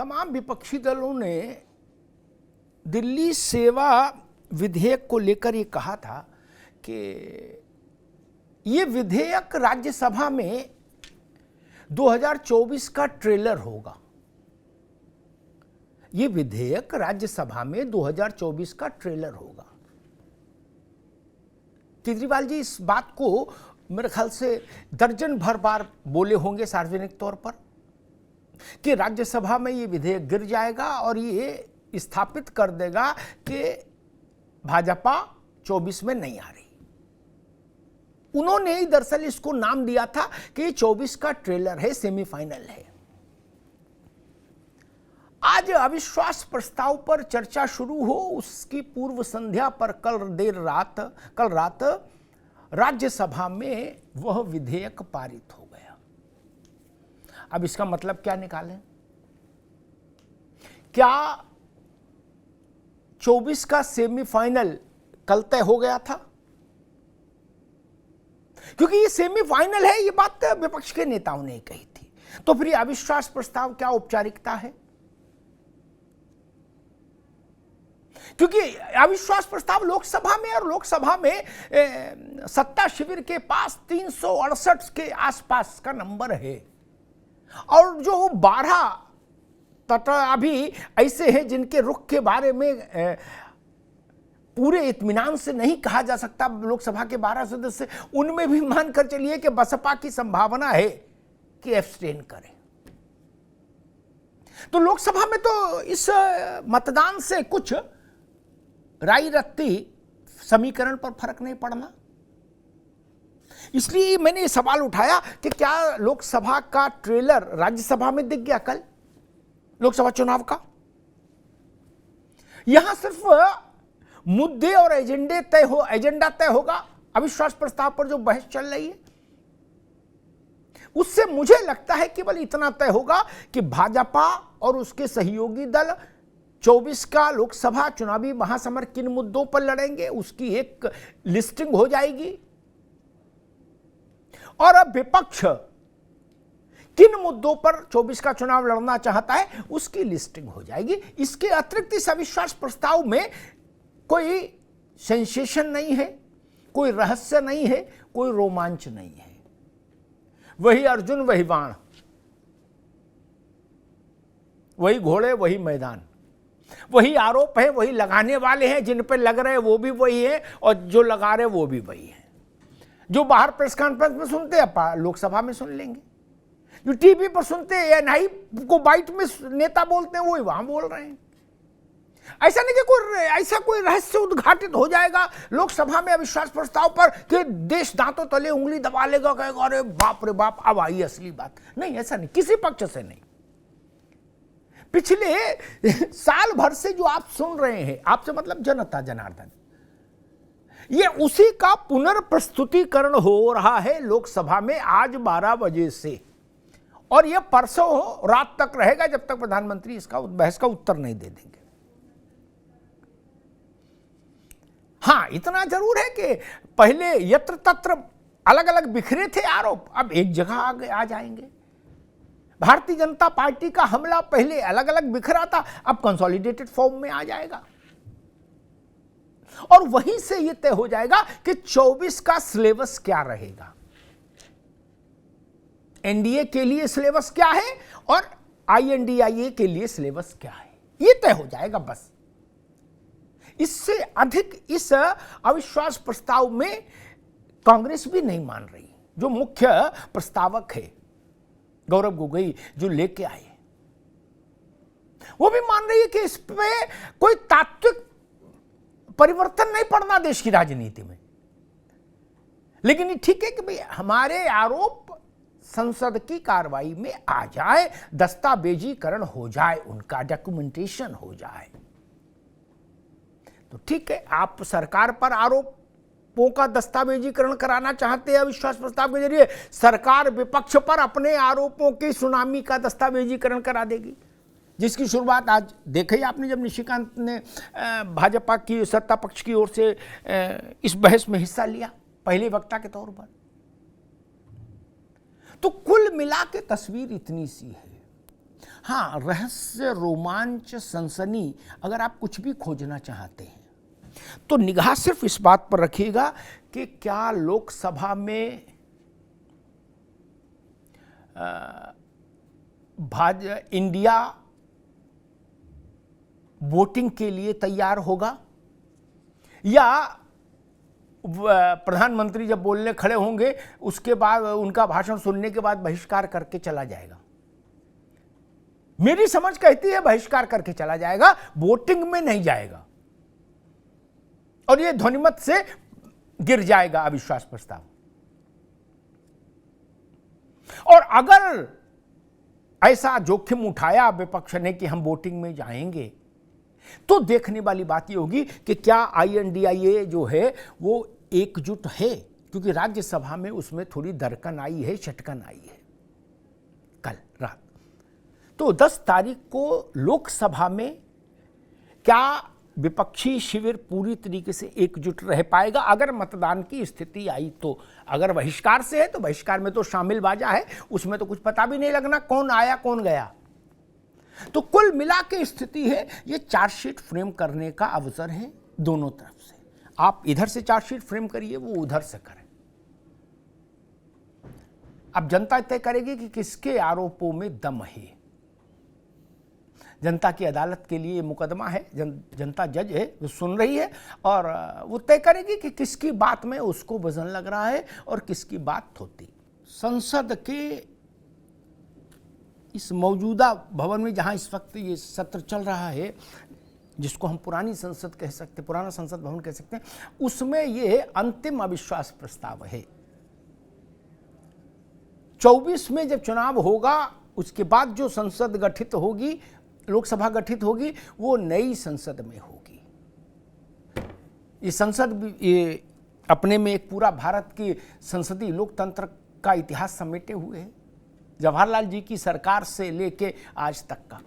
तमाम विपक्षी दलों ने दिल्ली सेवा विधेयक को लेकर ये कहा था कि ये विधेयक राज्यसभा में 2024 का ट्रेलर होगा। ये विधेयक राज्यसभा में 2024 का ट्रेलर होगा। केजरीवाल जी इस बात को मेरे ख्याल से दर्जन भर बार बोले होंगे सार्वजनिक तौर पर कि राज्यसभा में ये विधेयक गिर जाएगा और ये स्थापित कर देगा कि भाजपा 24 में नहीं आ रही। उन्होंने ही दरअसल इसको नाम दिया था कि ये 24 का ट्रेलर है, सेमीफाइनल है। आज अविश्वास प्रस्ताव पर चर्चा शुरू हो उसकी पूर्व संध्या पर कल रात राज्यसभा में वह विधेयक पारित हो गया। अब इसका मतलब क्या निकालें? क्या 24 का सेमीफाइनल कल तय हो गया था? क्योंकि ये सेमीफाइनल है, ये बात विपक्ष के नेताओं ने कही थी। तो फिर अविश्वास प्रस्ताव क्या औपचारिकता है? क्योंकि अविश्वास प्रस्ताव लोकसभा में, और लोकसभा में सत्ता शिविर के पास 368 के आसपास का नंबर है, और जो 12 तथा अभी ऐसे हैं जिनके रुख के बारे में पूरे इत्मीनान से नहीं कहा जा सकता। लोकसभा के 12 सदस्य, उनमें भी मानकर चलिए कि बसपा की संभावना है कि एब्सटेन करें। तो लोकसभा में तो इस मतदान से कुछ राई रत्ती समीकरण पर फर्क नहीं पड़ना। इसलिए मैंने ये सवाल उठाया कि क्या लोकसभा का ट्रेलर राज्यसभा में दिख गया कल लोकसभा चुनाव का? यहां सिर्फ मुद्दे और एजेंडा तय होगा। अविश्वास प्रस्ताव पर जो बहस चल रही है उससे मुझे लगता है केवल इतना तय होगा कि भाजपा और उसके सहयोगी दल 24 का लोकसभा चुनावी महासमर किन मुद्दों पर लड़ेंगे उसकी एक लिस्टिंग हो जाएगी, और अब विपक्ष किन मुद्दों पर 24 का चुनाव लड़ना चाहता है उसकी लिस्टिंग हो जाएगी। इसके अतिरिक्त इस अविश्वास प्रस्ताव में कोई सेंसेशन नहीं है, कोई रहस्य नहीं है, कोई रोमांच नहीं है। वही अर्जुन वही बाण, वही घोड़े वही मैदान, वही आरोप है, वही लगाने वाले हैं, जिन पे लग रहे हैं वो भी वही है, और जो लगा रहे वो भी वही है। जो बाहर प्रेस कॉन्फ्रेंस में सुनते हैं लोकसभा में सुन लेंगे, जो टीवी पर सुनते हैं एनआई को बाइट में नेता बोलते हैं वही वहां बोल रहे हैं। ऐसा नहीं कि कोई रहस्य उद्घाटित हो जाएगा लोकसभा में अविश्वास प्रस्ताव पर कि देश दांतों तले उंगली दबा लेगा, कहेगा अरे बाप रे बाप अब आई असली बात। नहीं, ऐसा नहीं, किसी पक्ष से नहीं। पिछले साल भर से जो आप सुन रहे हैं, आपसे मतलब जनता जनार्दन, ये उसी का पुनर्प्रस्तुतिकरण हो रहा है लोकसभा में आज 12 बजे से, और ये परसों रात तक रहेगा जब तक प्रधानमंत्री इसका बहस का उत्तर नहीं दे देंगे। हां, इतना जरूर है कि पहले यत्र तत्र अलग अलग बिखरे थे आरोप, अब एक जगह आ जाएंगे। भारतीय जनता पार्टी का हमला पहले अलग अलग बिखरा था, अब कंसोलिडेटेड फॉर्म में आ जाएगा, और वहीं से यह तय हो जाएगा कि 24 का सिलेबस क्या रहेगा, एनडीए के लिए सिलेबस क्या है और आईएनडीआईए के लिए सिलेबस क्या है, यह तय हो जाएगा बस। इससे अधिक इस अविश्वास प्रस्ताव में कांग्रेस भी नहीं मान रही। जो मुख्य प्रस्तावक है गौरव गोगोई जो लेके आए, वो भी मान रही है कि इस पे कोई तात्विक परिवर्तन नहीं पड़ना देश की राजनीति में। लेकिन ये ठीक है कि भाई हमारे आरोप संसद की कार्रवाई में आ जाए, दस्तावेजीकरण हो जाए, उनका डॉक्यूमेंटेशन हो जाए, तो ठीक है। आप सरकार पर आरोपों का दस्तावेजीकरण कराना चाहते हैं अविश्वास प्रस्ताव के जरिए, सरकार विपक्ष पर अपने आरोपों की सुनामी का दस्तावेजीकरण करा देगी, जिसकी शुरुआत आज देखा ही आपने जब निशिकांत ने भाजपा की सत्ता पक्ष की ओर से इस बहस में हिस्सा लिया पहले वक्ता के तौर पर। तो कुल मिला के तस्वीर इतनी सी है हाँ, रहस्य, रोमांच, सनसनी, अगर आप कुछ भी खोजना चाहते हैं तो निगाह सिर्फ इस बात पर रखिएगा कि क्या लोकसभा में इंडिया वोटिंग के लिए तैयार होगा, या प्रधानमंत्री जब बोलने खड़े होंगे उसके बाद उनका भाषण सुनने के बाद बहिष्कार करके चला जाएगा। मेरी समझ कहती है बहिष्कार करके चला जाएगा, वोटिंग में नहीं जाएगा और यह ध्वनिमत से गिर जाएगा अविश्वास प्रस्ताव। और अगर ऐसा जोखिम उठाया विपक्ष ने कि हम वोटिंग में जाएंगे, तो देखने वाली बात यह होगी कि क्या INDIA जो है वो एकजुट है, क्योंकि राज्यसभा में उसमें थोड़ी दरकन आई है, चटकन आई है कल रात। तो 10 तारीख को लोकसभा में क्या विपक्षी शिविर पूरी तरीके से एकजुट रह पाएगा? अगर मतदान की स्थिति आई तो। अगर बहिष्कार से है तो बहिष्कार में तो शामिल बाजा है, उसमें तो कुछ पता भी नहीं लगना कौन आया कौन गया। तो कुल मिला के स्थिति है, ये चार्जशीट फ्रेम करने का अवसर है दोनों तरफ से। आप इधर से चार्जशीट फ्रेम करिए, वो उधर से करें। अब जनता तय करेगी कि किसके आरोपों में दम है। जनता की अदालत के लिए मुकदमा है, जनता जज है, वो सुन रही है और वो तय करेगी कि किसकी बात में उसको वजन लग रहा है और किसकी बात थोती। संसद के इस मौजूदा भवन में जहां इस वक्त ये सत्र चल रहा है, जिसको हम पुरानी संसद कह सकते, पुराना संसद भवन कह सकते हैं, उसमें ये अंतिम अविश्वास प्रस्ताव है। 24 में जब चुनाव होगा, उसके बाद जो संसद गठित होगी, लोकसभा गठित होगी, वो नई संसद में होगी। ये संसद ये अपने में एक पूरा भारत की संसदीय लोकतंत्र का इतिहास समेटे हुए है, जवाहरलाल जी की सरकार से लेके आज तक का।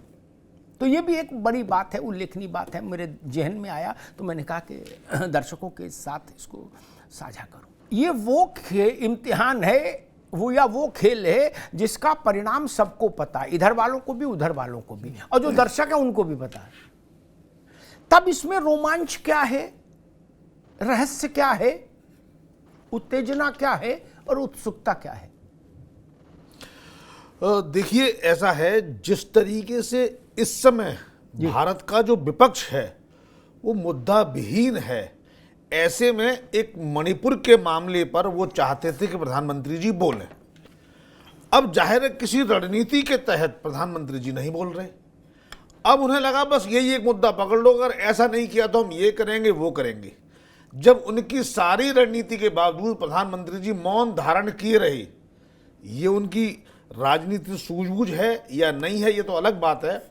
तो ये भी एक बड़ी बात है, उल्लेखनीय बात है, मेरे जहन में आया तो मैंने कहा कि दर्शकों के साथ इसको साझा करूं। ये वो इम्तिहान है, वो खेल है जिसका परिणाम सबको पता है, इधर वालों को भी उधर वालों को भी, और जो दर्शक है उनको भी पता है। तब इसमें रोमांच क्या है, रहस्य क्या है, उत्तेजना क्या है और उत्सुकता क्या है? देखिए, ऐसा है, जिस तरीके से इस समय भारत का जो विपक्ष है वो मुद्दा विहीन है, ऐसे में एक मणिपुर के मामले पर वो चाहते थे कि प्रधानमंत्री जी बोलें। अब जाहिर है किसी रणनीति के तहत प्रधानमंत्री जी नहीं बोल रहे। अब उन्हें लगा बस यही एक मुद्दा पकड़ लो, अगर ऐसा नहीं किया तो हम ये करेंगे वो करेंगे। जब उनकी सारी रणनीति के बावजूद प्रधानमंत्री जी मौन धारण किए रहे, ये उनकी राजनीतिक सूझबूझ है या नहीं है, ये तो अलग बात है।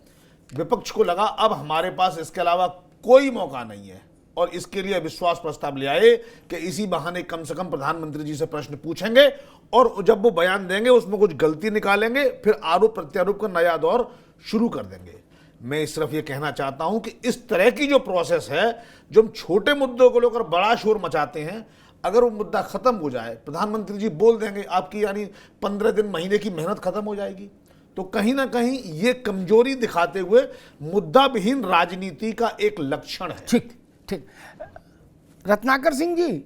विपक्ष को लगा अब हमारे पास इसके अलावा कोई मौका नहीं है और इसके लिए विश्वास प्रस्ताव ले आए कि इसी बहाने कम से कम प्रधानमंत्री जी से प्रश्न पूछेंगे और जब वो बयान देंगे उसमें कुछ गलती निकालेंगे, फिर आरोप प्रत्यारोप का नया दौर शुरू कर देंगे। मैं सिर्फ ये कहना चाहता हूं कि इस तरह की जो प्रोसेस है, जो हम छोटे मुद्दों को लेकर बड़ा शोर मचाते हैं, अगर वो मुद्दा खत्म हो जाए, प्रधानमंत्री जी बोल देंगे, आपकी यानी 15 दिन महीने की मेहनत खत्म हो जाएगी। तो कहीं ना कहीं ये कमजोरी दिखाते हुए मुद्दा विहीन राजनीति का एक लक्षण है। ठीक ठीक। रत्नाकर सिंह जी,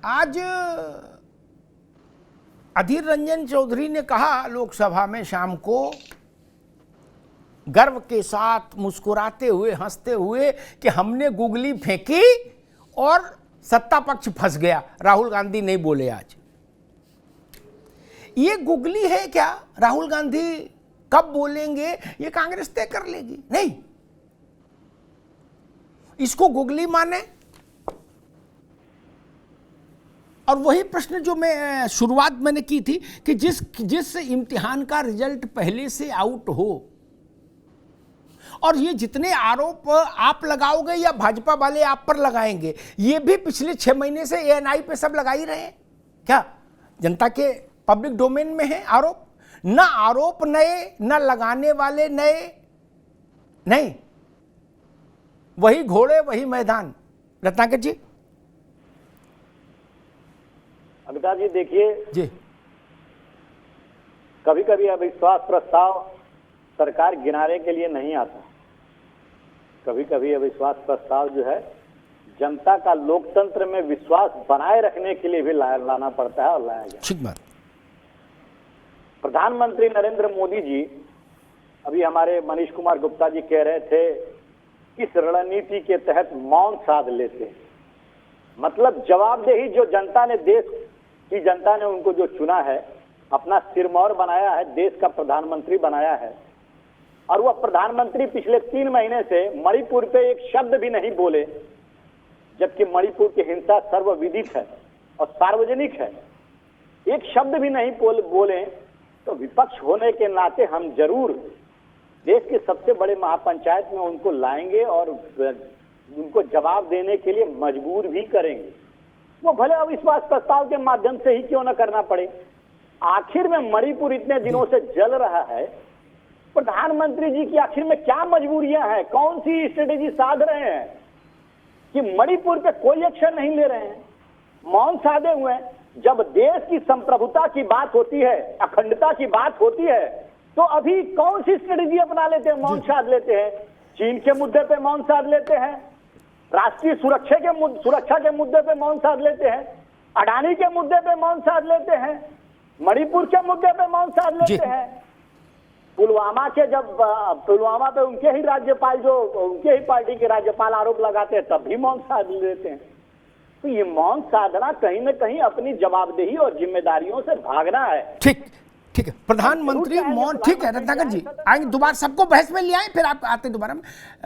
आज अधीर रंजन चौधरी ने कहा लोकसभा में शाम को, गर्व के साथ मुस्कुराते हुए, हंसते हुए, कि हमने गुगली फेंकी और सत्ता पक्ष फंस गया, राहुल गांधी नहीं बोले। आज ये गुगली है क्या? राहुल गांधी कब बोलेंगे ये कांग्रेस तय कर लेगी? नहीं, इसको गुगली माने। और वही प्रश्न जो मैं शुरुआत मैंने की थी कि जिस इम्तिहान का रिजल्ट पहले से आउट हो, और ये जितने आरोप आप लगाओगे या भाजपा वाले आप पर लगाएंगे, ये भी पिछले 6 महीने से ANI पे सब लगा ही रहे हैं। क्या जनता के पब्लिक डोमेन में है आरोप? ना आरोप नए, ना लगाने वाले नए, नहीं, वही घोड़े वही मैदान। रत्नाकर जी। अमिताभ जी देखिए जी, कभी कभी अविश्वास प्रस्ताव सरकार गिनाने के लिए नहीं आता। कभी कभी अविश्वास प्रस्ताव जो है जनता का लोकतंत्र में विश्वास बनाए रखने के लिए भी लाना पड़ता है और लाया गया। ठीक बात। प्रधानमंत्री नरेंद्र मोदी जी, अभी हमारे मनीष कुमार गुप्ता जी कह रहे थे किस रणनीति के तहत मौन साध लेते हैं। मतलब जवाबदेही जो जनता ने, देश की जनता ने उनको जो चुना है, अपना सिरमौर बनाया है, देश का प्रधानमंत्री बनाया है, और वह प्रधानमंत्री पिछले 3 महीने से मणिपुर पे एक शब्द भी नहीं बोले, जबकि मणिपुर की हिंसा सर्वविदित है और सार्वजनिक है। एक शब्द भी नहीं बोले, तो विपक्ष होने के नाते हम जरूर देश के सबसे बड़े महापंचायत में उनको लाएंगे और उनको जवाब देने के लिए मजबूर भी करेंगे। वो भले अविश्वास प्रस्ताव के माध्यम से ही क्यों न करना पड़े। आखिर में मणिपुर इतने दिनों से जल रहा है, प्रधानमंत्री जी की आखिर में क्या मजबूरियां हैं, कौन सी स्ट्रेटेजी साध रहे हैं कि मणिपुर पे कोई एक्शन नहीं ले रहे हैं, मौन साधे हुए हैं। जब देश की संप्रभुता की बात होती है, अखंडता की बात होती है, तो अभी कौन सी स्ट्रेटेजी अपना लेते हैं, मौन साध लेते हैं। चीन के मुद्दे पे मौन साध लेते हैं, राष्ट्रीय सुरक्षा के मुद्दे पे मौन साध लेते हैं, अडानी के मुद्दे पे मौन साध लेते हैं, मणिपुर के मुद्दे पे मौन साध लेते हैं। पुलवामा पे उनके ही राज्यपाल, जो उनके ही पार्टी के राज्यपाल आरोप लगाते हैं, तब भी मौन साध लेते हैं। तो ये मौन साधना कहीं न कहीं अपनी जवाबदेही और जिम्मेदारियों से भागना है। ठीक है। प्रधानमंत्री मौन, ठीक है रत्नाकर जी, आएंगे दोबारा, सबको बहस में ले आए, फिर आप आते दोबारा में।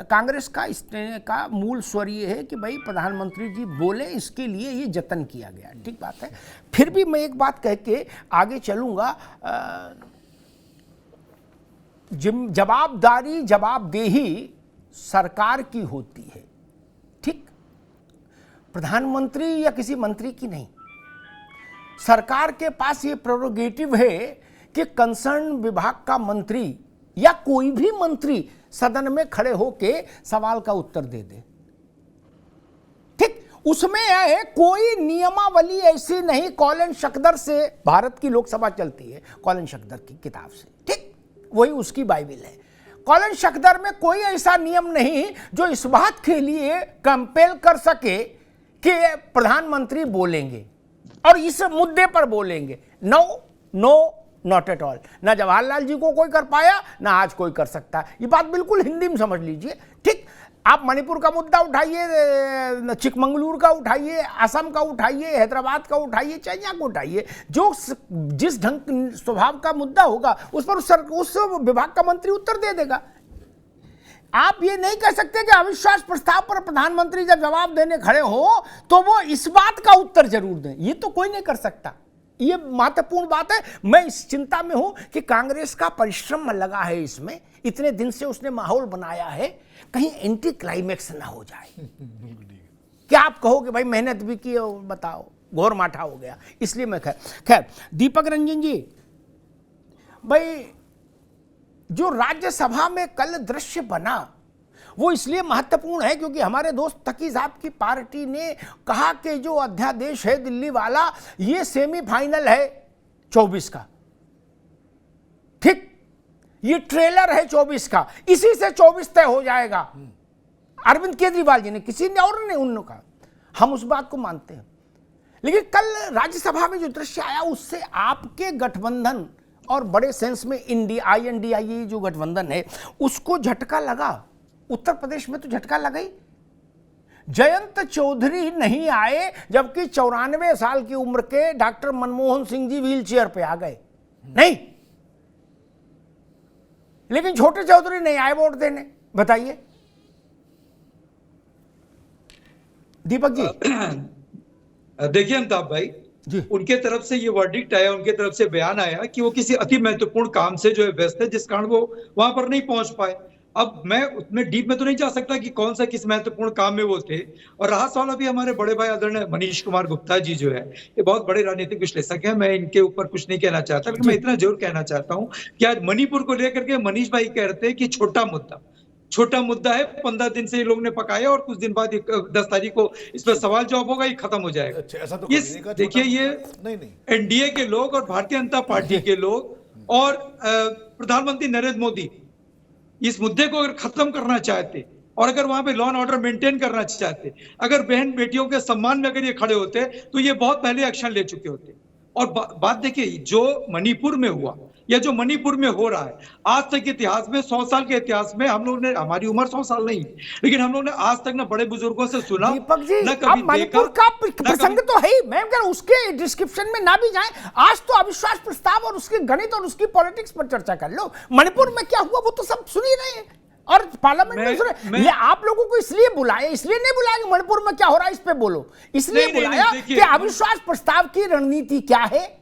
कांग्रेस का मूल स्वर ये है कि भाई प्रधानमंत्री जी बोले, इसके लिए ये जतन किया गया, ठीक बात है। फिर भी मैं एक बात कह के आगे चलूंगा, जवाबदेही सरकार की होती है, ठीक, प्रधानमंत्री या किसी मंत्री की नहीं। सरकार के पास ये प्रेरोगेटिव है कि कंसर्न विभाग का मंत्री या कोई भी मंत्री सदन में खड़े होके सवाल का उत्तर दे दे, ठीक। उसमें है कोई नियमावली ऐसी नहीं, कॉलिन शकदर से भारत की लोकसभा चलती है, कॉलिन शकदर की किताब से, ठीक, वही उसकी बाइबिल है। कॉलिन शकदर में कोई ऐसा नियम नहीं जो इस बात के लिए कंपेल कर सके कि प्रधानमंत्री बोलेंगे और इस मुद्दे पर बोलेंगे। No not at all. ना जवाहरलाल जी को कोई कर पाया, ना आज कोई कर सकता है। ये बात बिल्कुल हिंदी में समझ लीजिए, ठीक। आप मणिपुर का मुद्दा उठाइए, चिकमंगलुरु का उठाइए, असम का उठाइए, हैदराबाद का उठाइए, चाहे यहाँ को उठाइए, जो जिस ढंग स्वभाव का मुद्दा होगा उस पर उस विभाग का मंत्री उत्तर दे देगा। आप ये नहीं कह सकते कि अविश्वास प्रस्ताव पर प्रधानमंत्री जब जवाब देने खड़े हो तो वो इस बात का उत्तर जरूर दें, ये तो कोई नहीं कर सकता। ये महत्वपूर्ण बात है। मैं इस चिंता में हूं कि कांग्रेस का परिश्रम लगा है इसमें, इतने दिन से उसने माहौल बनाया है, कहीं एंटी क्लाइमेक्स ना हो जाए। क्या आप कहोगे भाई मेहनत भी की, बताओ घोर माठा हो गया। इसलिए मैं खैर दीपक रंजन जी, भाई जो राज्यसभा में कल दृश्य बना वो इसलिए महत्वपूर्ण है क्योंकि हमारे दोस्त तकी साहब की पार्टी ने कहा कि जो अध्यादेश है दिल्ली वाला, ये सेमीफाइनल है 24 का, ठीक, ये ट्रेलर है 24 का, इसी से 24 तय हो जाएगा। अरविंद केजरीवाल जी ने, किसी ने और ने, उन्होंने कहा, हम उस बात को मानते हैं। लेकिन कल राज्यसभा में जो दृश्य आया उससे आपके गठबंधन और बड़े सेंस में INDIA जो गठबंधन है उसको झटका लगा। उत्तर प्रदेश में तो झटका लगा ही। जयंत चौधरी नहीं आए, जबकि 94 साल की उम्र के doctor Manmohan Singh ji wheel chair पे आ गए, नहीं, लेकिन छोटे चौधरी नहीं आए वोट देने। बताइए दीपक जी। देखिए अमिताभ भाई जी, उनके तरफ से ये वर्डिक्ट आया, उनके तरफ से बयान आया कि वो किसी अति महत्वपूर्ण काम से जो है व्यस्त है, जिस कारण वो वहां पर नहीं पहुंच पाए। अब मैं उसमें डीप में तो नहीं जा सकता कि कौन सा किस महत्वपूर्ण काम में वो थे। और रहा सवाल अभी हमारे बड़े भाई आदरणीय मनीष कुमार गुप्ता जी जो है, ये बहुत बड़े राजनीतिक विश्लेषक हैं, मैं इनके ऊपर कुछ नहीं कहना चाहता, लेकिन मैं इतना जरूर कहना चाहता हूँ कि आज मणिपुर को लेकर के मनीष भाई कहते हैं कि छोटा मुद्दा है, 15 दिन से ये लोग ने पकाया और कुछ दिन बाद 10 तारीख को इस पर सवाल जवाब होगा, ये खत्म हो जाएगा। अच्छा, ऐसा तो देखिए ये एनडीए के लोग और भारतीय जनता पार्टी के लोग और प्रधानमंत्री नरेंद्र मोदी इस मुद्दे को अगर खत्म करना चाहते और अगर वहां पे लॉ एंड ऑर्डर मेंटेन करना चाहते, अगर बहन बेटियों के सम्मान में अगर ये खड़े होते तो ये बहुत पहले एक्शन ले चुके होते। और बात देखिए, जो मणिपुर में हुआ या जो मणिपुर में हो रहा है, आज तक इतिहास में 100 साल के इतिहास में हम लोग ने, हमारी उम्र 100 साल नहीं है, लेकिन हम लोग ने आज तक ना बड़े बुजुर्गों से सुना, दीपक जी, न अब कभी मणिपुर देखा, का प्रसंग तो है ही, मैं अगर उसके डिस्क्रिप्शन में ना भी जाए, आज तो अविश्वास प्रस्ताव और उसके गणित और उसकी पॉलिटिक्स पर चर्चा कर लो। मणिपुर में क्या हुआ वो तो सब सुन ही रहे हैं और पार्लियामेंट में सुन रहे। ये आप लोगों को इसलिए बुलाया, इसलिए नहीं बुलाया कि मणिपुर में क्या हो रहा है इस पे बोलो, इसलिए बुलाया कि अविश्वास प्रस्ताव की रणनीति क्या है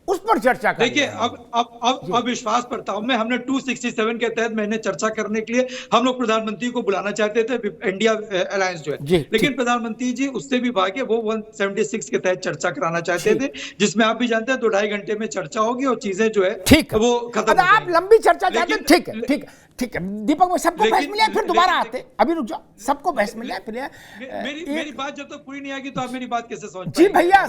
उस पर चर्चा करें। देखिए, अब विश्वास प्रस्ताव में हमने 267 के तहत मैंने चर्चा करने के लिए हम लोग प्रधानमंत्री को बुलाना चाहते थे, इंडिया अलायंस जो है, लेकिन प्रधानमंत्री जी उससे भी भागे, वो 176 के तहत चर्चा कराना चाहते थे, जिसमें आप भी जानते हैं 2-2.5 घंटे में चर्चा होगी और चीजें जो है ठीक वो खत्म। आप लंबी चर्चा चाहते हैं, ठीक है, ठीक है, ठीक है दीपक भाई, सबको बहस मिला फिर दोबारा आते, अभी रुक जाओ, सबको बहस मिला फिर। मेरी बात जब तक पूरी नहीं आएगी तो आप मेरी बात कैसे समझ जी भैया,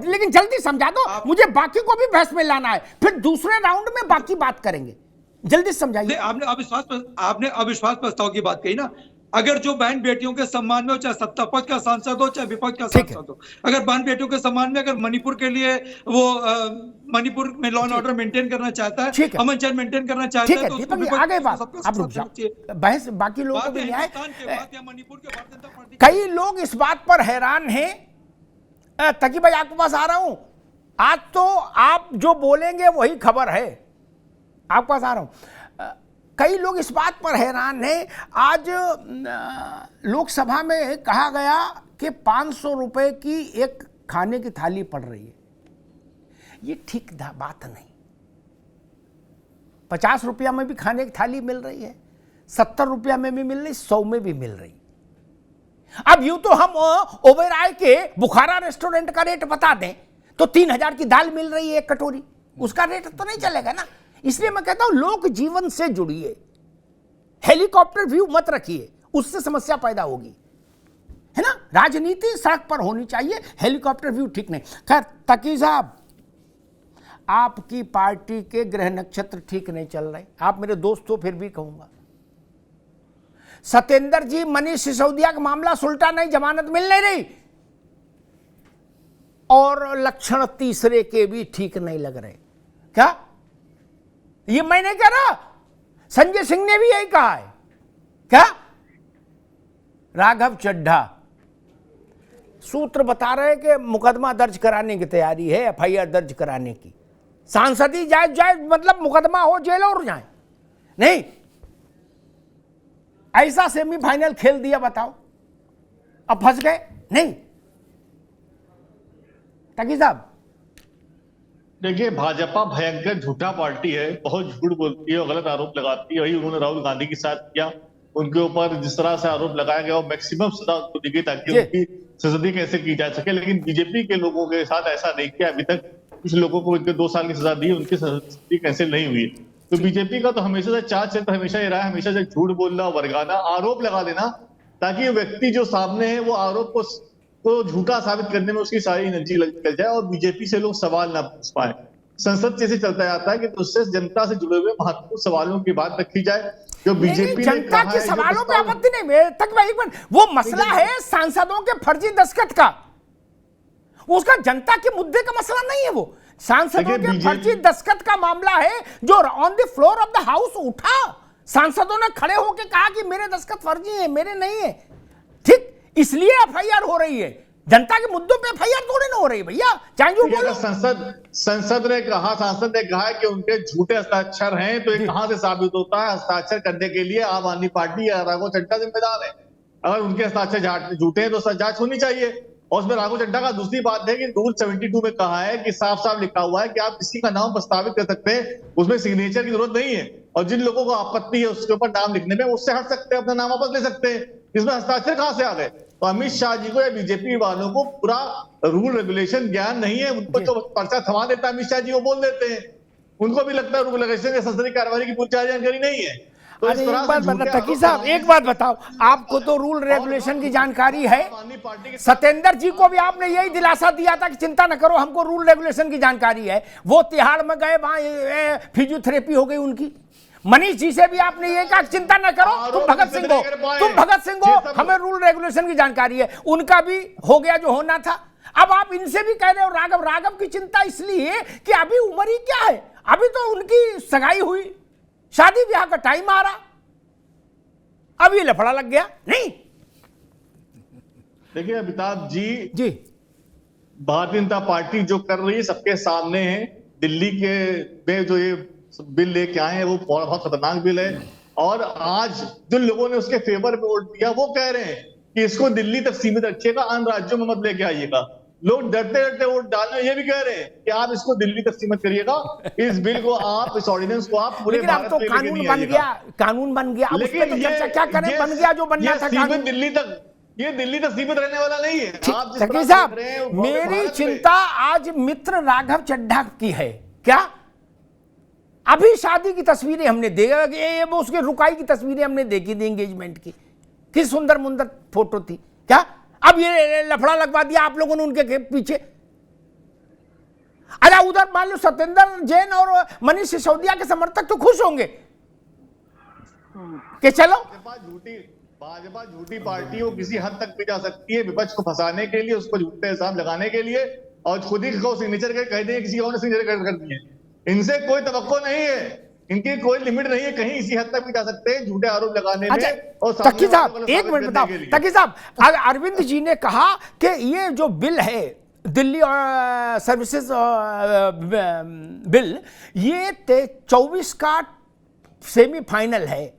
लेकिन जल्दी समझा दो, मुझे बाकी को भी बहस में लाना है, फिर दूसरे राउंड में बाकी बात करेंगे, जल्दी समझाइए। आपने अविश्वास प्रस्ताव की बात कही ना, अगर जो बहन बेटियों के सम्मान में हो, चाहे सत्ता पक्ष का सांसद हो चाहे विपक्ष का सांसद हो, अगर बहन बेटियों के सम्मान में अगर मणिपुर के लिए वो मणिपुर में लॉ एंड ऑर्डर मेंटेन करना चाहता है, अमन चैन मेंटेन करना चाहता है, तो उसको आगे बात आप रुक जाओ, बहस बाकी लोगों को भी नहीं आए। मणिपुर के भारतीय जनता पार्टी कई लोग इस बात पर हैरान हैं, तकी भाई आपके पास आ रहा हूं, आज तो आप जो बोलेंगे वही खबर है, आपके पास आ रहा हूं। कई लोग इस बात पर हैरान हैं, आज लोकसभा में कहा गया कि 500 रुपए की एक खाने की थाली पड़ रही है, ये ठीक बात नहीं। 50 रुपया में भी खाने की थाली मिल रही है, 70 रुपया में भी मिल रही, 100 में भी मिल रही। अब यूं तो हम ओबेरॉय के बुखारा रेस्टोरेंट का रेट बता दें तो 3000 की दाल मिल रही है एक कटोरी, उसका रेट तो नहीं चलेगा ना। इसलिए मैं कहता हूं लोक जीवन से जुड़िए, हेलीकॉप्टर व्यू मत रखिए, उससे समस्या पैदा होगी, है ना। राजनीति सड़क पर होनी चाहिए, हेलीकॉप्टर व्यू ठीक नहीं। खैर तकी साहब, आपकी पार्टी के ग्रह नक्षत्र ठीक नहीं चल रहे, आप मेरे दोस्त हो फिर भी कहूंगा। सत्येंद्र जी, मनीष सिसोदिया का मामला सुलटा नहीं, जमानत मिल नहीं रही, और लक्षण तीसरे के भी ठीक नहीं लग रहे। क्या ये मैं नहीं कह रहा, संजय सिंह ने भी यही कहा है। क्या राघव चड्ढा सूत्र बता रहे हैं कि मुकदमा दर्ज कराने की तैयारी है, एफआईआर दर्ज कराने की, सांसद ही जाए मतलब मुकदमा हो, जेल और जाए नहीं। ऐसा सेमीफाइनल खेल दिया, बताओ अब फंस गए नहीं। तकी साहब देखिए, भाजपा भयंकर झूठा पार्टी है, बहुत झूठ बोलती है और गलत आरोप लगाती है। वही उन्होंने राहुल गांधी के साथ किया, उनके ऊपर जिस तरह से आरोप लगाया गया वो मैक्सिमम सजा उनको दी गई ताकि उनकी सजा कैसे की जा सके। लेकिन बीजेपी के लोगों के साथ ऐसा नहीं किया अभी तक। कुछ लोगों को 2 साल की सजा दी, उनकी सजा कैंसिल नहीं हुई। तो बीजेपी का तो हमेशा से चाल चरित्र हमेशा ये रहा है, हमेशा से झूठ बोलना, वर्गाना, आरोप लगा देना, ताकि व्यक्ति जो सामने है वो आरोप को झूठा साबित करने में उसकी सारी एनर्जी निकल जाए और बीजेपी से लोग सवाल ना पूछ पाए। संसद जैसे चलता जाता है कि उससे जनता से जुड़े हुए महत्वपूर्ण सवालों की बात रखी जाए, जो बीजेपी जनता के सवालों पे आपत्ति नहीं। तक भाई वो मसला है सांसदों के फर्जी दस्तखत का, उसका जनता के मुद्दे का मसला नहीं है, वो सांसदों के फर्जी दस्तखत का मामला है जो on the floor of the house उठा। सांसदों ने खड़े होकर कहा कि मेरे दस्तखत फर्जी है, मेरे नहीं है, ठीक, इसलिए एफआईआर हो रही है। जनता के मुद्दों पे एफआईआर थोड़ी ना हो रही भैया, चाहे जो बोलो। सांसद ने कहा कि उनके झूठे हस्ताक्षर हैं, तो ये कहां से साबित होता है? हस्ताक्षर करने के लिए आम आदमी पार्टी या राघव चड्ढा जिम्मेदार है। अगर उनके हस्ताक्षर झूठे हैं तो जांच होनी चाहिए। और उसमें राघव चड्ढा का दूसरी बात है कि रूल 72 में कहा है कि साफ साफ लिखा हुआ है कि आप किसी का नाम प्रस्तावित कर सकते हैं, उसमें सिग्नेचर की जरूरत नहीं है, और जिन लोगों को आपत्ति है उसके ऊपर नाम लिखने में उससे हट सकते हैं, अपना नाम वापस ले सकते हैं। इसमें हस्ताक्षर कहां से आ गए? तो अमित शाह जी को या बीजेपी वालों को पूरा रूल रेगुलेशन ज्ञान नहीं है। उनको जो पर्चा थमा देता है अमित शाह जी, वो बोल देते हैं, उनको भी लगता है रूल रेगुलेशन या संसदीय कार्यवाही की पूरी जानकारी नहीं है। तो इस अरे तरह एक से बात झूठे बता आरोप तकी साहब, लगाने एक बात बताओ, आपको तो रूल रेगुलेशन की जानकारी है। आदमी पार्टी के सत्येंद्र जी को भी आपने यही दिलासा दिया था कि चिंता न करो, हमको रूल रेगुलेशन की जानकारी है। वो तिहाड़ में गए, वहां फिजियोथेरेपी हो गई उनकी। मनीष जी से भी आपने ये कहा चिंता न करो, तुम भगत सिंह हो, हमें रूल रेगुलेशन की जानकारी है। उनका भी हो गया जो होना था। अब आप इनसे भी कह रहे हो राघव की चिंता इसलिए कि अभी उम्र ही क्या है, अभी तो उनकी सगाई हुई, शादी ब्याह का टाइम आ रहा, अब ये लफड़ा लग गया। नहीं देखिए अमिताभ जी, जी, भारतीय जनता पार्टी जो कर रही है सबके सामने है। दिल्ली के में जो ये बिल लेके आए हैं वो बहुत खतरनाक बिल है, और आज जो लोगों ने उसके फेवर में वोट दिया वो कह रहे हैं कि इसको दिल्ली तक सीमित रखिएगा, अन्य राज्यों में मत लेके आइएगा। लोग डरते डरते वोट डालने, ये भी कह रहे हैं कि आप इसको दिल्ली तक सीमित करिएगा, इस बिल को आप, इस ऑर्डिनेंस को आप पूरे लेकिन अब भारत तो में लेके कानून नहीं बन आइएगा। गया, कानून बन गया, अब उस पर तो चर्चा क्या करें, बन गया जो बनना था कानून। दिल्ली तक, ये दिल्ली तक सीमित रहने वाला नहीं है। आप जिस सकी तरह साहब, देख रहे हैं, वो मेरी भारत में- चिंता आज मित्र राघव चड्ढा की है। क्या अभी शादी की तस्वीरें हमने देखा, ये वो उसके रुकाई की तस्वीरें हमने देखी थी एंगेजमेंट की, किस सुंदर मुंदर फोटो थी। क्या अब ये लफड़ा लगवा दिया आप लोगों ने उनके पीछे? अरे उधर मान लो सत्येंद्र जैन और मनीष सिसोदिया के समर्थक तो खुश होंगे कि चलो भाजपा झूठी पार्टी वो किसी हद तक भी जा सकती है विपक्ष को फंसाने के लिए, उसको झूठे इल्जाम लगाने के लिए, और खुद ही को सिग्नेचर के कह दें किसी और ने सिग्नेचर कर दिए। इनसे कोई तवक्को नहीं है, इनकी कोई लिमिट नहीं है, कहीं इसी हद तक भी जा सकते हैं झूठे आरोप लगाने अच्छा, में। और तकी साहब एक मिनट बताओ, तकी साहब अरविंद जी ने कहा कि ये जो बिल है दिल्ली सर्विसेज बिल, ये 24 का सेमीफाइनल है,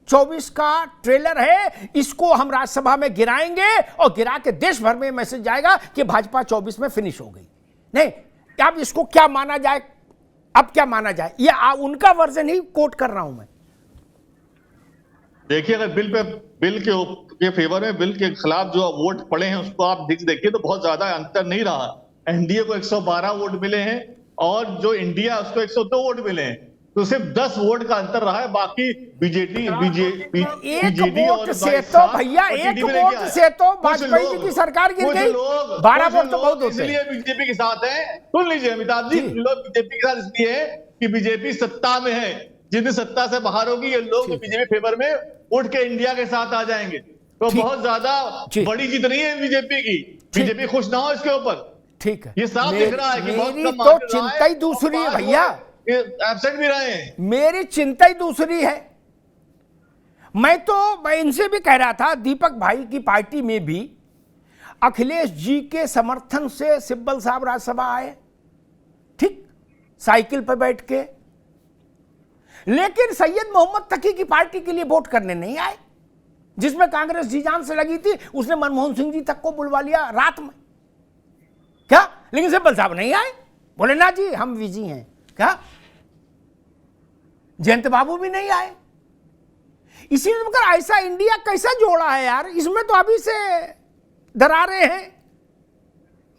24 का ट्रेलर है, इसको हम राज्यसभा में गिराएंगे और गिरा के देश भर में मैसेज जाएगा कि भाजपा 24 में फिनिश हो गई। नहीं, अब इसको क्या माना जाए, अब क्या माना जाए, ये उनका वर्जन ही कोट कर रहा हूं मैं। देखिए, अगर बिल के फेवर में, बिल के खिलाफ जो वोट पड़े हैं उसको आप देखिए तो बहुत ज्यादा अंतर नहीं रहा। एनडीए को 112 वोट मिले हैं और जो इंडिया उसको 102 वोट मिले हैं, तो सिर्फ 10 वोट का अंतर रहा है। बाकी बीजेपी एक वोट से तो भैया, एक वोट से तो वाजपेयी जी की सरकार गिर गई। 12 वोट तो बहुत होते हैं। इसलिए बीजेपी के साथ है। सुन लीजिए अमिताभ जी, लोग बीजेपी के साथ इसलिए है कि बीजेपी सत्ता में है, जिस दिन सत्ता से बाहर होगी ये लोग बीजेपी फेवर में उठ के इंडिया के साथ आ जाएंगे। तो बहुत ज्यादा बड़ी जीत नहीं है बीजेपी की, बीजेपी खुश ना हो इसके ऊपर। ठीक है, ये साफ दिख रहा है कि मेरी तो चिंता ही दूसरी है भैया, एब्सेंट भी रहे हैं। मेरी चिंता ही दूसरी है। मैं इनसे भी कह रहा था, दीपक भाई की पार्टी में भी अखिलेश जी के समर्थन से सिब्बल साहब राज्यसभा आए, ठीक, साइकिल पर बैठ के, लेकिन सैयद मोहम्मद तकी की पार्टी के लिए वोट करने नहीं आए, जिसमें कांग्रेस जी जान से लगी थी। उसने मनमोहन सिंह जी तक को बुलवा लिया रात में, क्या, लेकिन सिब्बल साहब नहीं आए, बोले ना जी हम बिजी हैं। क्या, जयंत बाबू भी नहीं आए। इसीलिए मगर ऐसा इंडिया कैसा जोड़ा है यार, इसमें तो अभी से डरा रहे हैं,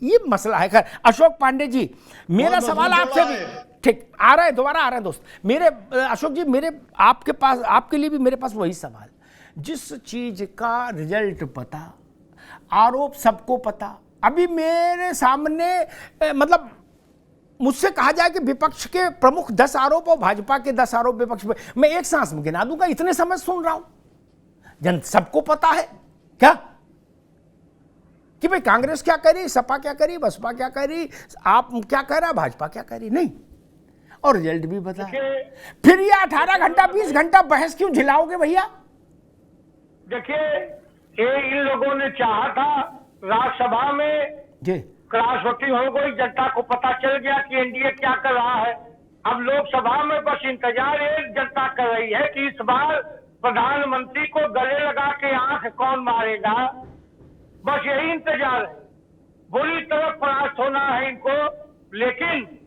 ये मसला है। खैर, अशोक पांडे जी, मेरा सवाल आपसे भी, ठीक, आ रहा है, दोबारा आ रहा है दोस्त मेरे। अशोक जी, मेरे आपके पास, आपके लिए भी मेरे पास वही सवाल, जिस चीज का रिजल्ट पता, आरोप सबको पता, अभी मेरे सामने मतलब मुझसे कहा जाए कि विपक्ष के प्रमुख 10 आरोप और भाजपा के 10 आरोप विपक्ष पे, मैं एक सांस में गिना दूंगा, इतने समय सुन रहा हूं, जन सबको पता है क्या कि भाई कांग्रेस क्या करी, सपा क्या करी, बसपा क्या करी, आप क्या कह रहा, भाजपा क्या करी, नहीं, और रिजल्ट भी पता है। फिर ये 18 घंटा 20 घंटा बहस क्यों झिलाओगे भैया? देखिए, ये इन लोगों ने चाहा था राज्यसभा में जी, क्रॉस वोटिंग हो गई, जनता को पता चल गया कि एनडीए क्या कर रहा है। अब लोकसभा में बस इंतजार एक जनता कर रही है कि इस बार प्रधानमंत्री को गले लगा के आंख कौन मारेगा, बस यही इंतजार है। बुरी तरह परास्त होना है इनको, लेकिन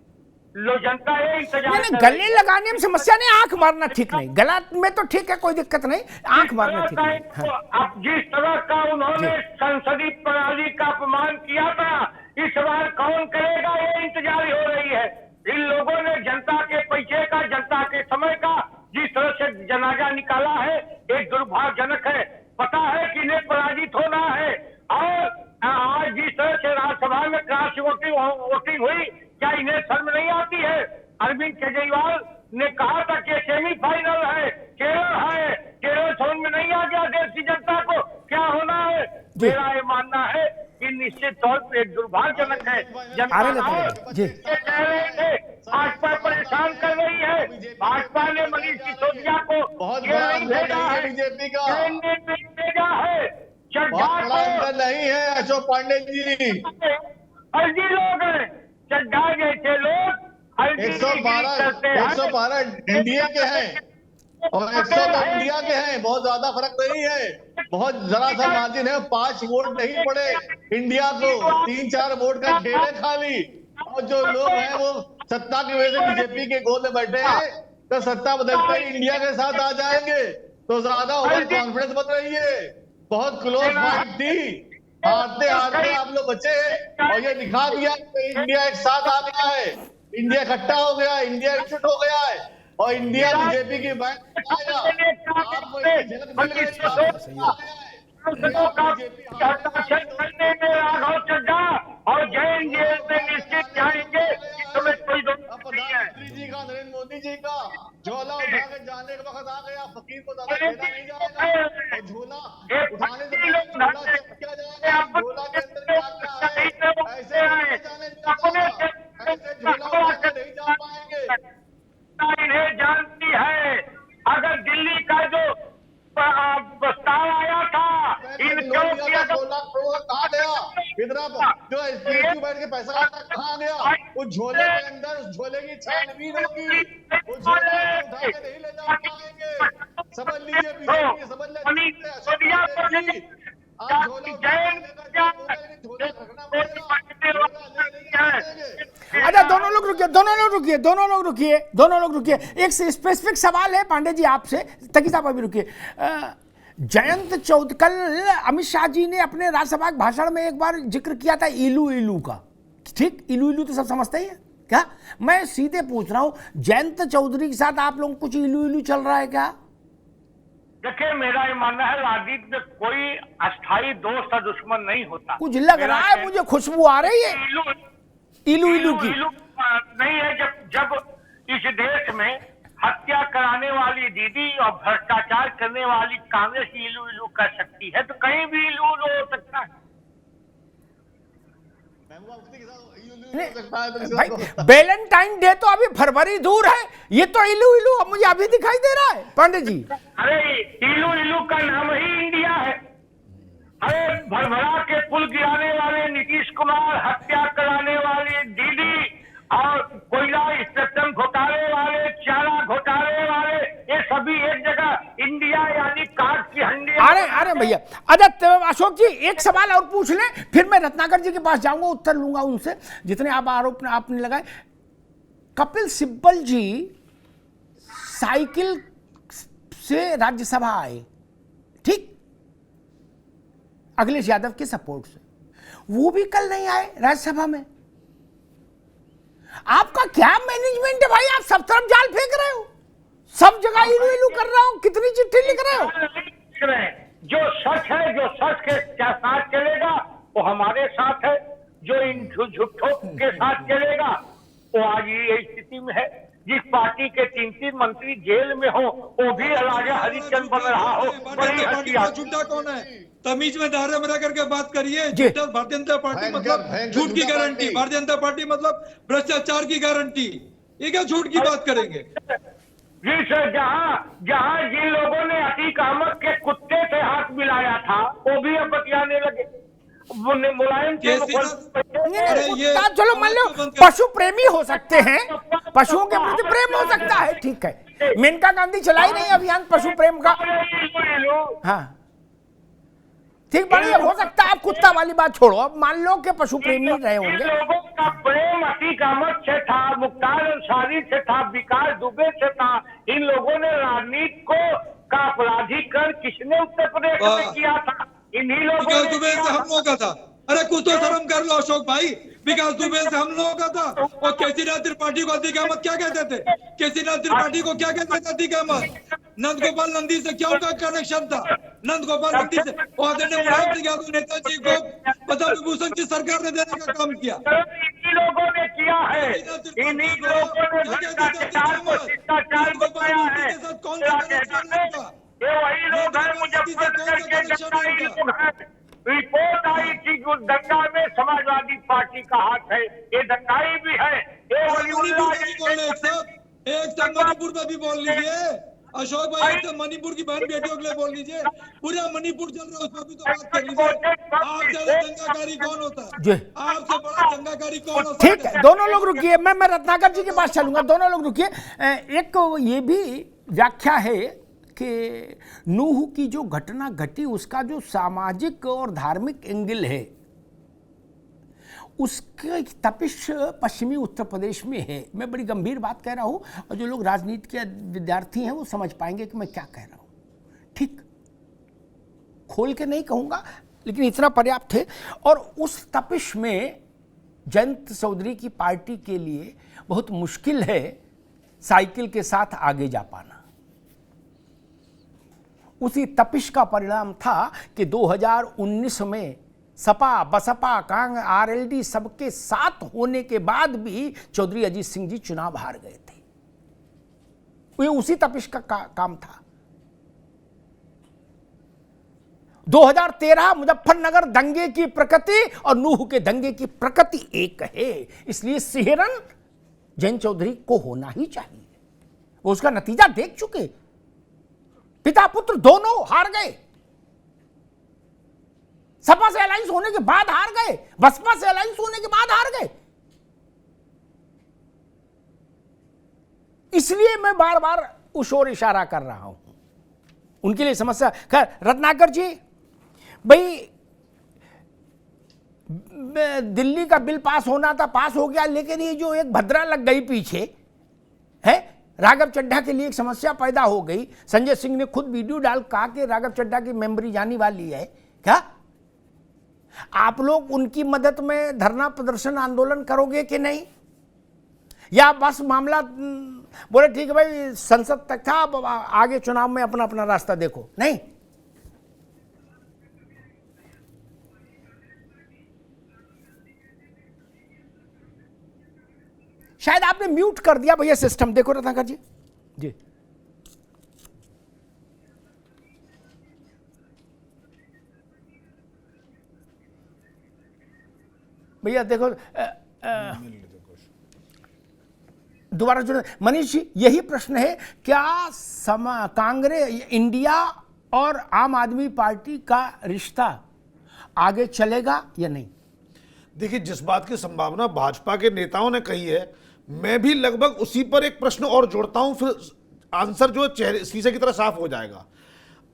जनता ये इंतजार गले लगाने में समस्या नहीं, आंख मारना ठीक नहीं, गला में तो ठीक है, कोई दिक्कत नहीं, आंख मारना ठीक नहीं। हाँ। अब जिस तरह का उन्होंने संसदीय प्रणाली का अपमान किया था, इस बार कौन करेगा, ये इंतजार हो रही है। इन लोगों ने जनता के पैसे का, जनता के समय का जिस तरह से जनाजा निकाला है एक दुर्भाग्यजनक है। पता है कि इन्हें पराजित होना है। और आज जिस तरह से राज्यसभा में क्रॉस वोटिंग हुई, क्या इन्हें शर्म नहीं आती है? अरविंद केजरीवाल ने कहा था कि सेमीफाइनल है, केरल है, केरल समझ में नहीं आ गया देश की जनता को क्या होना है। मेरा ये मानना है कि निश्चित तौर पर एक दुर्भाग्यजनक है। जनता कह रहे थे भाजपा परेशान कर रही है, भाजपा ने मनीष सिसोदिया को नहीं भेजा है, बीजेपी का भेजा है, चड्ढा अंतर नहीं है अशोक पांडे जी। फर्जी लोग हैं, चड्ढा जैसे लोग 112 एनडीए के हैं और 100 इंडिया के हैं, बहुत ज्यादा फर्क नहीं है, बहुत जरा सा मार्जिन है। 5 वोट नहीं पड़े इंडिया को, 3-4 वोट का खेल है खाली। और जो लोग हैं वो सत्ता की वजह से बीजेपी के गोद में बैठे हैं, तो सत्ता बदलते ही इंडिया के साथ आ जाएंगे, तो ज्यादा ओवर कॉन्फिडेंस मत रहिए। बहुत क्लोज फाइट थी, हारते हारते आप लोग बचे हैं और ये दिखा दिया कि इंडिया एक साथ आ गया है, इंडिया इकट्ठा हो गया है, इंडिया एकजुट हो गया है और इंडिया बीजेपी की बैंक आपको इसकी झलक मिल गई। राघव चड्ढा और जैन जेल में निश्चित जाएंगे, तुम्हें कोई प्रधानमंत्री जी का, नरेंद्र मोदी जी का झोला उठा के जाने का वक्त आ गया। फकीर को ज्यादा खेला नहीं जाएगा और झोला उठाने से पहले झोला चेक किया जाएगा, झोला के अंदर क्या है। ऐसे जाने ऐसे झोला उठा के नहीं जा पाएंगे। इन्हें जानती है। अगर दिल्ली का जो प्रस्ताव आया था, कहा गया इधर जो स्टेचू बैठ के पैसा कहा गया, उस झोले के अंदर उस झोले की छानबीन होगी, उस झोले को उठा के नहीं ले जा पाएंगे। समझ लीजिए बीजेपी समझ ले। अच्छा दोनों लोग रुकिए। एक स्पेसिफिक सवाल है पांडे जी आपसे, तकी साहब अभी रुकिए। जयंत चौधरी, कल अमित शाह जी ने अपने राज्यसभा भाषण में एक बार जिक्र किया था इलू का, ठीक, इलू तो सब समझते ही है क्या? मैं सीधे पूछ रहा हूं, जयंत चौधरी के साथ आप लोग कुछ इलू चल रहा है क्या? देखिए, मेरा ये मानना है राजनीति में कोई अस्थायी दोस्त और दुश्मन नहीं होता। कुछ लग रहा है मुझे, खुशबू आ रही है इलू की। नहीं है। जब इस देश में हत्या कराने वाली दीदी और भ्रष्टाचार करने वाली कांग्रेस इलू कर सकती है, तो कहीं भी इलू हो सकता है। भाई वैलेंटाइन डे तो अभी फरवरी दूर है, ये तो इलू अब मुझे अभी दिखाई दे रहा है पांडे जी। अरे इलू का नाम ही इंडिया है। अरे भरभरा के पुल गिराने वाले नीतीश कुमार, हत्या कराने वाली दीदी और कोयला स्पेक्ट्रम घोटाले वाले, चारा घोटाले वाले, ये सभी एक जगह इंडिया यानी काट की हंडी। अरे भैया, अच्छा अशोक जी एक सवाल और पूछ लें, फिर मैं रत्नाकर जी के पास जाऊंगा, उत्तर लूंगा उनसे जितने आप आरोप आपने लगाए। कपिल सिब्बल जी साइकिल से राज्यसभा आए, ठीक, अखिलेश यादव के सपोर्ट से, वो भी कल नहीं आए राज्यसभा में। आपका क्या मैनेजमेंट है भाई? आप सब तरफ जाल फेंक रहे हो, सब जगह इलू कर रहे हो, कितनी चिट्ठी लिख रहे हो? जो सच है, जो सच के साथ चलेगा वो हमारे साथ है, जो इन झूठों के साथ चलेगा वो आज ये स्थिति में है। जिस पार्टी के 3 मंत्री जेल में हो, वो भी राजा हरिश्चंद्र बन रहा हो। झूठा कौन है? तमीज में दायरे में रह करके बात करिए। झूठा भारतीय जनता पार्टी मतलब झूठ की गारंटी, भारतीय जनता पार्टी मतलब भ्रष्टाचार की गारंटी, ये क्या झूठ की बात करेंगे? जी सर, जहां जिन लोगों ने अतीक अहमद के कुत्ते से हाथ मिलाया था, वो भी अब बतियाने लगे। मुलायम चलो मान लो पशु प्रेमी हो सकते हैं, पशुओं के प्रति प्रेम हो सकता है, ठीक है। मेनका गांधी चलाई नहीं अभियान पशु प्रेम का, हाँ ठीक, बढ़िया हो सकता है। आप कुत्ता वाली बात छोड़ो, अब मान लो कि पशु प्रेमी रहे होंगे। लोगों का प्रेम अतीक अहमद से था, मुख्तार अंसारी से था, विकास दुबे से था। इन लोगों ने राजनीति को का अपराधीकरण किसने उत्तर प्रदेश में किया था? इन्हीं लोगों ने से हम लोगों का था। अरे कुछ तो शर्म कर लो अशोक भाई, विकास दुबे से हम लोगों का था। और केसीनाथ त्रिपाठी को अतीक अहमद क्या कहते थे? केसीनाथ त्रिपाठी को क्या कहते थे अतीक अहमद? नंद गोपाल नंदी से क्या उनका कनेक्शन था? नंद गोपाल नंदी से आदरणीय मुलायम सिंह यादव नेताजी को पद्म विभूषण की सरकार ने देने का काम किया। इन्हीं लोगों ने किया है, इन्हीं लोगों ने भ्रष्टाचार को शिष्टाचार बताया है। ये वही लोग हैं, मुजफ्फरनगर के जनता ही लोग हैं। रिपोर्ट आई कि जो दंगा में समाजवादी पार्टी का हाथ है, ये दंगाई भी है। ये एक साथ मणिपुर में भी बोल लीजिए अशोक भाई, एक मणिपुर की बहन बेटियों के लिए बोल लीजिए। पूरा मणिपुर चल रहा है, उसमें भी तो बात कर लीजिए। आपसे दंगाकारी कौन होता है? आपसे बड़ा दंगाकारी कौन होता है? ठीक है, दोनों लोग रुकिए, मैं रत्नाकर जी के पास चलूंगा। दोनों लोग रुकिए। एक ये भी व्याख्या है कि नूह की जो घटना घटी उसका जो सामाजिक और धार्मिक एंगल है उसकी तपिश पश्चिमी उत्तर प्रदेश में है। मैं बड़ी गंभीर बात कह रहा हूँ और जो लोग राजनीति के विद्यार्थी हैं वो समझ पाएंगे कि मैं क्या कह रहा हूँ। ठीक, खोल के नहीं कहूँगा लेकिन इतना पर्याप्त है। और उस तपिश में जयंत चौधरी की पार्टी के लिए बहुत मुश्किल है साइकिल के साथ आगे जा पाना। उसी तपिश का परिणाम था कि 2019 में सपा बसपा कांग आरएलडी सबके साथ होने के बाद भी चौधरी अजीत सिंह जी चुनाव हार गए थे। ये उसी तपिश का काम था। 2013 मुजफ्फरनगर दंगे की प्रकृति और नूह के दंगे की प्रकृति एक है, इसलिए सिहरन जयंत चौधरी को होना ही चाहिए। वो उसका नतीजा देख चुके, पिता पुत्र दोनों हार गए। सपा से अलायंस होने के बाद हार गए, बसपा से अलायंस होने के बाद हार गए। इसलिए मैं बार बार उस ओर इशारा कर रहा हूं, उनके लिए समस्या। खैर रत्नाकर जी, भाई दिल्ली का बिल पास होना था, पास हो गया, लेकिन ये जो एक भद्रा लग गई पीछे है, राघव चड्ढा के लिए एक समस्या पैदा हो गई। संजय सिंह ने खुद वीडियो डाल कहा कि राघव चड्ढा की मेमोरी जाने वाली है। क्या आप लोग उनकी मदद में धरना प्रदर्शन आंदोलन करोगे कि नहीं, या बस मामला बोले ठीक है भाई संसद तक था, अब आगे चुनाव में अपना अपना रास्ता देखो? नहीं, शायद आपने म्यूट कर दिया भैया सिस्टम, देखो रत्नाकर जी। जी भैया देखो, दोबारा जुड़े। मनीष जी, यही प्रश्न है, क्या कांग्रेस, इंडिया और आम आदमी पार्टी का रिश्ता आगे चलेगा या नहीं? देखिए, जिस बात की संभावना भाजपा के नेताओं ने कही है, मैं भी लगभग उसी पर एक प्रश्न और जोड़ता हूं, फिर आंसर जो चेहरे शीशे की तरह साफ हो जाएगा।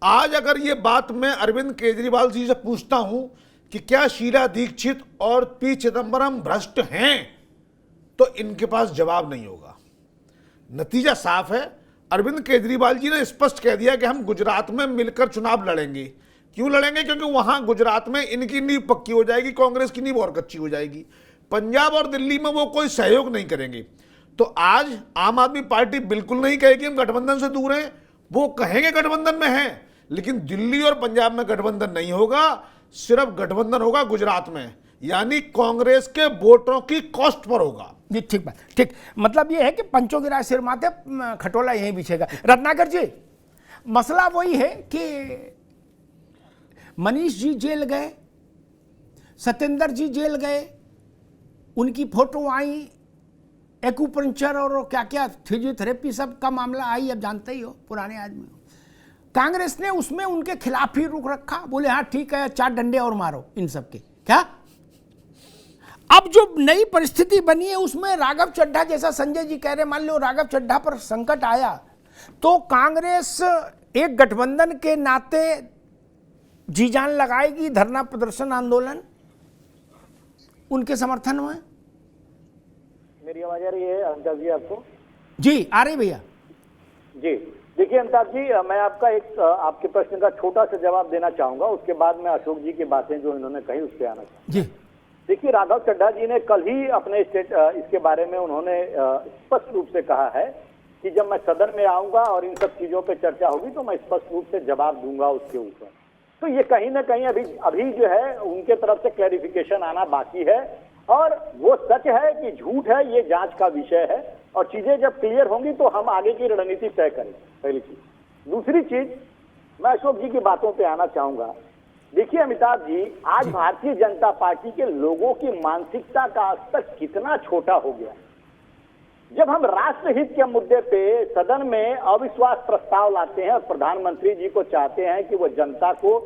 आज अगर ये बात मैं अरविंद केजरीवाल जी से पूछता हूं कि क्या शीला दीक्षित और पी चिदंबरम भ्रष्ट हैं, तो इनके पास जवाब नहीं होगा। नतीजा साफ है। अरविंद केजरीवाल जी ने स्पष्ट कह दिया कि हम गुजरात में मिलकर चुनाव लड़ेंगे। क्यों लड़ेंगे? क्योंकि वहां गुजरात में इनकी नींव पक्की हो जाएगी, कांग्रेस की नींव और कच्ची हो जाएगी। पंजाब और दिल्ली में वो कोई सहयोग नहीं करेंगे। तो आज आम आदमी पार्टी बिल्कुल नहीं कहेगी हम गठबंधन से दूर हैं, वो कहेंगे गठबंधन में हैं, लेकिन दिल्ली और पंजाब में गठबंधन नहीं होगा, सिर्फ गठबंधन होगा गुजरात में, यानी कांग्रेस के वोटरों की कॉस्ट पर होगा। जी ठीक बात, ठीक। मतलब ये है कि पंचों की राय सिर माथे, खटोला यहीं बिछेगा। रत्नाकर जी, मसला वही है कि मनीष जी जेल गए, सत्येंद्र जी जेल गए, उनकी फोटो आई, एक्यूपंक्चर और क्या क्या फिजियोथेरेपी सब का मामला आई, अब जानते ही हो, पुराने आदमी हो। कांग्रेस ने उसमें उनके खिलाफ ही रुख रखा, बोले हाँ ठीक है, 4 डंडे और मारो इन सब के। क्या अब जो नई परिस्थिति बनी है उसमें राघव चड्ढा, जैसा संजय जी कह रहे, मान लो राघव चड्ढा पर संकट आया तो कांग्रेस एक गठबंधन के नाते जी जान लगाएगी, धरना प्रदर्शन आंदोलन उनके समर्थन में। मेरी आवाज आ रही है अमिताभ जी आपको? जी आ रही भैया जी। देखिए अमिताभ जी, मैं आपका एक आपके प्रश्न का छोटा सा जवाब देना चाहूंगा, उसके बाद मैं अशोक जी की बातें जो इन्होंने कही उस पर आना चाहूंगा। जी। देखिए, राघव चड्ढा जी ने कल ही अपने इसके बारे में उन्होंने स्पष्ट रूप से कहा है कि जब मैं सदन में आऊंगा और इन सब चीजों पे चर्चा होगी तो मैं स्पष्ट रूप से जवाब दूंगा उसके ऊपर। तो ये कहीं ना कहीं अभी जो है उनके तरफ से क्लैरिफिकेशन आना बाकी है, और वो सच है कि झूठ है ये जांच का विषय है, और चीजें जब क्लियर होंगी तो हम आगे की रणनीति तय करेंगे, पहली चीज। दूसरी चीज, मैं अशोक जी की बातों पे आना चाहूंगा। देखिए अमिताभ जी, आज भारतीय जनता पार्टी के लोगों की मानसिकता का स्तर कितना छोटा हो गया। जब हम राष्ट्रहित के मुद्दे पे सदन में अविश्वास प्रस्ताव लाते हैं और प्रधानमंत्री जी को चाहते हैं कि वो जनता को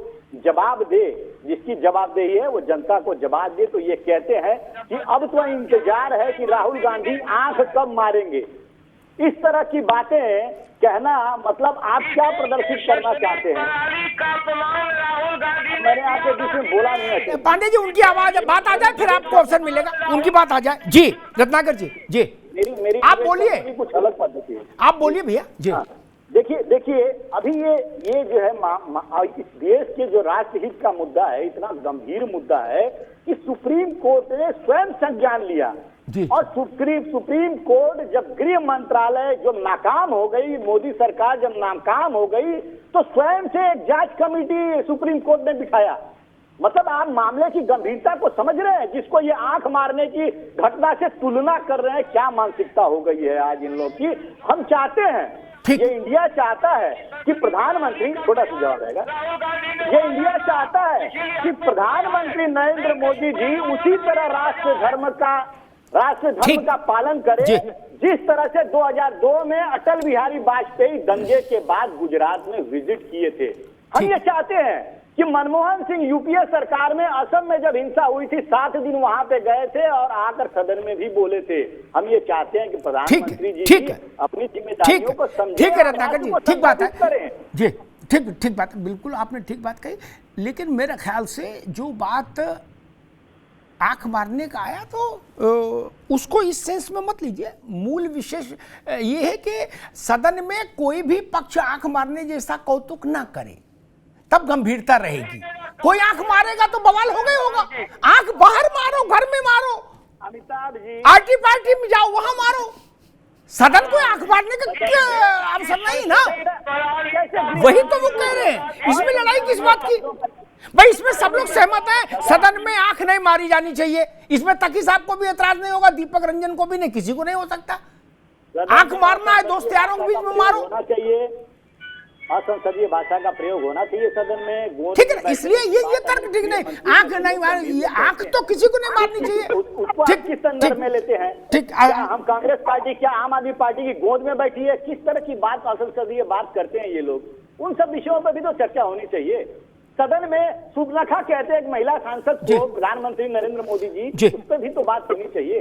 जवाब दे, जिसकी जवाबदेही है वो जनता को जवाब दे, तो ये कहते हैं कि अब तो इंतजार है कि राहुल गांधी आंख कब मारेंगे। इस तरह की बातें कहना मतलब आप क्या प्रदर्शित करना चाहते हैं? मैंने आपके बीच में बोला नहीं है। पांडे जी, उनकी आवाज बात आ जाए फिर आपको अवसर मिलेगा, उनकी बात आ जाए। जी रत्नाकर जी, जी मेरी आप बोलिए, कुछ अलग पद्धति है, आप बोलिए भैया जी। देखिए अभी ये जो है इस देश के जो राष्ट्रहित का मुद्दा है, इतना गंभीर मुद्दा है कि सुप्रीम कोर्ट ने स्वयं संज्ञान लिया। और सुप्रीम कोर्ट जब गृह मंत्रालय जो नाकाम हो गई, मोदी सरकार जब नाकाम हो गई, तो स्वयं से एक जांच कमेटी सुप्रीम कोर्ट ने बिठाया। मतलब आप मामले की गंभीरता को समझ रहे हैं? जिसको ये आंख मारने की घटना से तुलना कर रहे हैं, क्या मानसिकता हो गई है आज इन लोग की। हम चाहते हैं, ये इंडिया चाहता है कि प्रधानमंत्री, छोटा सा जवाब रहेगा, ये इंडिया चाहता है कि प्रधानमंत्री नरेंद्र मोदी जी उसी तरह राष्ट्र धर्म का पालन करें जिस तरह से 2002 में अटल बिहारी वाजपेयी दंगे के बाद गुजरात में विजिट किए थे। हम ये चाहते हैं कि मनमोहन सिंह यूपीए सरकार में असम में जब हिंसा हुई थी 7 दिन वहां पे गए थे और आकर सदन में भी बोले थे। हम ये चाहते हैं कि प्रधानमंत्री जी अपनी जिम्मेदारियों को समझें। ठीक है रत्नाकर जी, ठीक बात है जी, ठीक बात है, बिल्कुल आपने ठीक बात कही। लेकिन मेरे ख्याल से जो बात आंख मारने का आया तो उसको इस सेंस में मत लीजिए। मूल विशेष ये है कि सदन में कोई भी पक्ष आंख मारने जैसा कौतुक ना करे, तब गंभीरता रहेगी। कोई आंख मारेगा तो बवाल हो गई होगा। आंख बाहर मारो, घर में मारो, अमिताभ जी आर्टी पार्टी में जाओ वहां मारो, सदन को आंख मारने का अवसर नहीं ना। वही तो वो कह रहे हैं, इसमें लड़ाई किस बात की भाई? इसमें सब लोग सहमत हैं, सदन में आंख नहीं मारी जानी चाहिए। इसमें तकी साहब को भी एतराज नहीं होगा, दीपक रंजन को भी नहीं, किसी को नहीं हो सकता। आंख मारना है दोस्त यारों के बीच में मारो, होना चाहिए, असंसदीय भाषा का प्रयोग होना चाहिए सदन में। ठीक है, इसलिए ये तर्क ठीक नहीं। आंख नहीं मारनी, आंख तो किसी को नहीं मारनी चाहिए। उसको किस संदर्भ में लेते हैं? ठीक, हम कांग्रेस पार्टी, क्या आम आदमी पार्टी की गोद में बैठी है? किस तरह की बात असंसदीय बात करते हैं ये लोग? उन सब विषयों पर भी तो चर्चा होनी चाहिए। सदन में सुबनखा कहते हैं एक महिला सांसद को प्रधानमंत्री नरेंद्र मोदी जी, उस पर भी तो बात होनी चाहिए।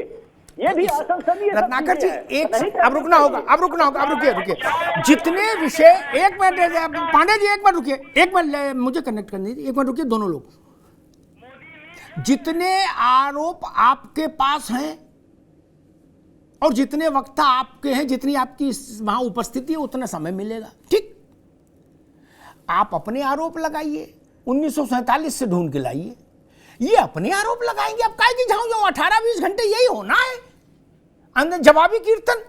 ये भी असंसदीय। रत्नाकर जी अब रुकना होगा, अब रुकिए। जितने विषय, एक मिनट पांडे जी, एक मिनट रुकिए, एक मिनट मुझे कनेक्ट करने दीजिए, एक मिनट रुकिए दोनों लोग। जितने आरोप आपके पास हैं और जितने वक्ता आपके हैं, जितनी आपकी वहां उपस्थिति है, उतना समय मिलेगा। ठीक, आप अपने आरोप लगाइए, 1947 से ढूंढ के लाइए। ये अपने आरोप लगाएंगे, अब काहे की जाऊं 18-20 घंटे यही होना है। अंदर जवाबी कीर्तन,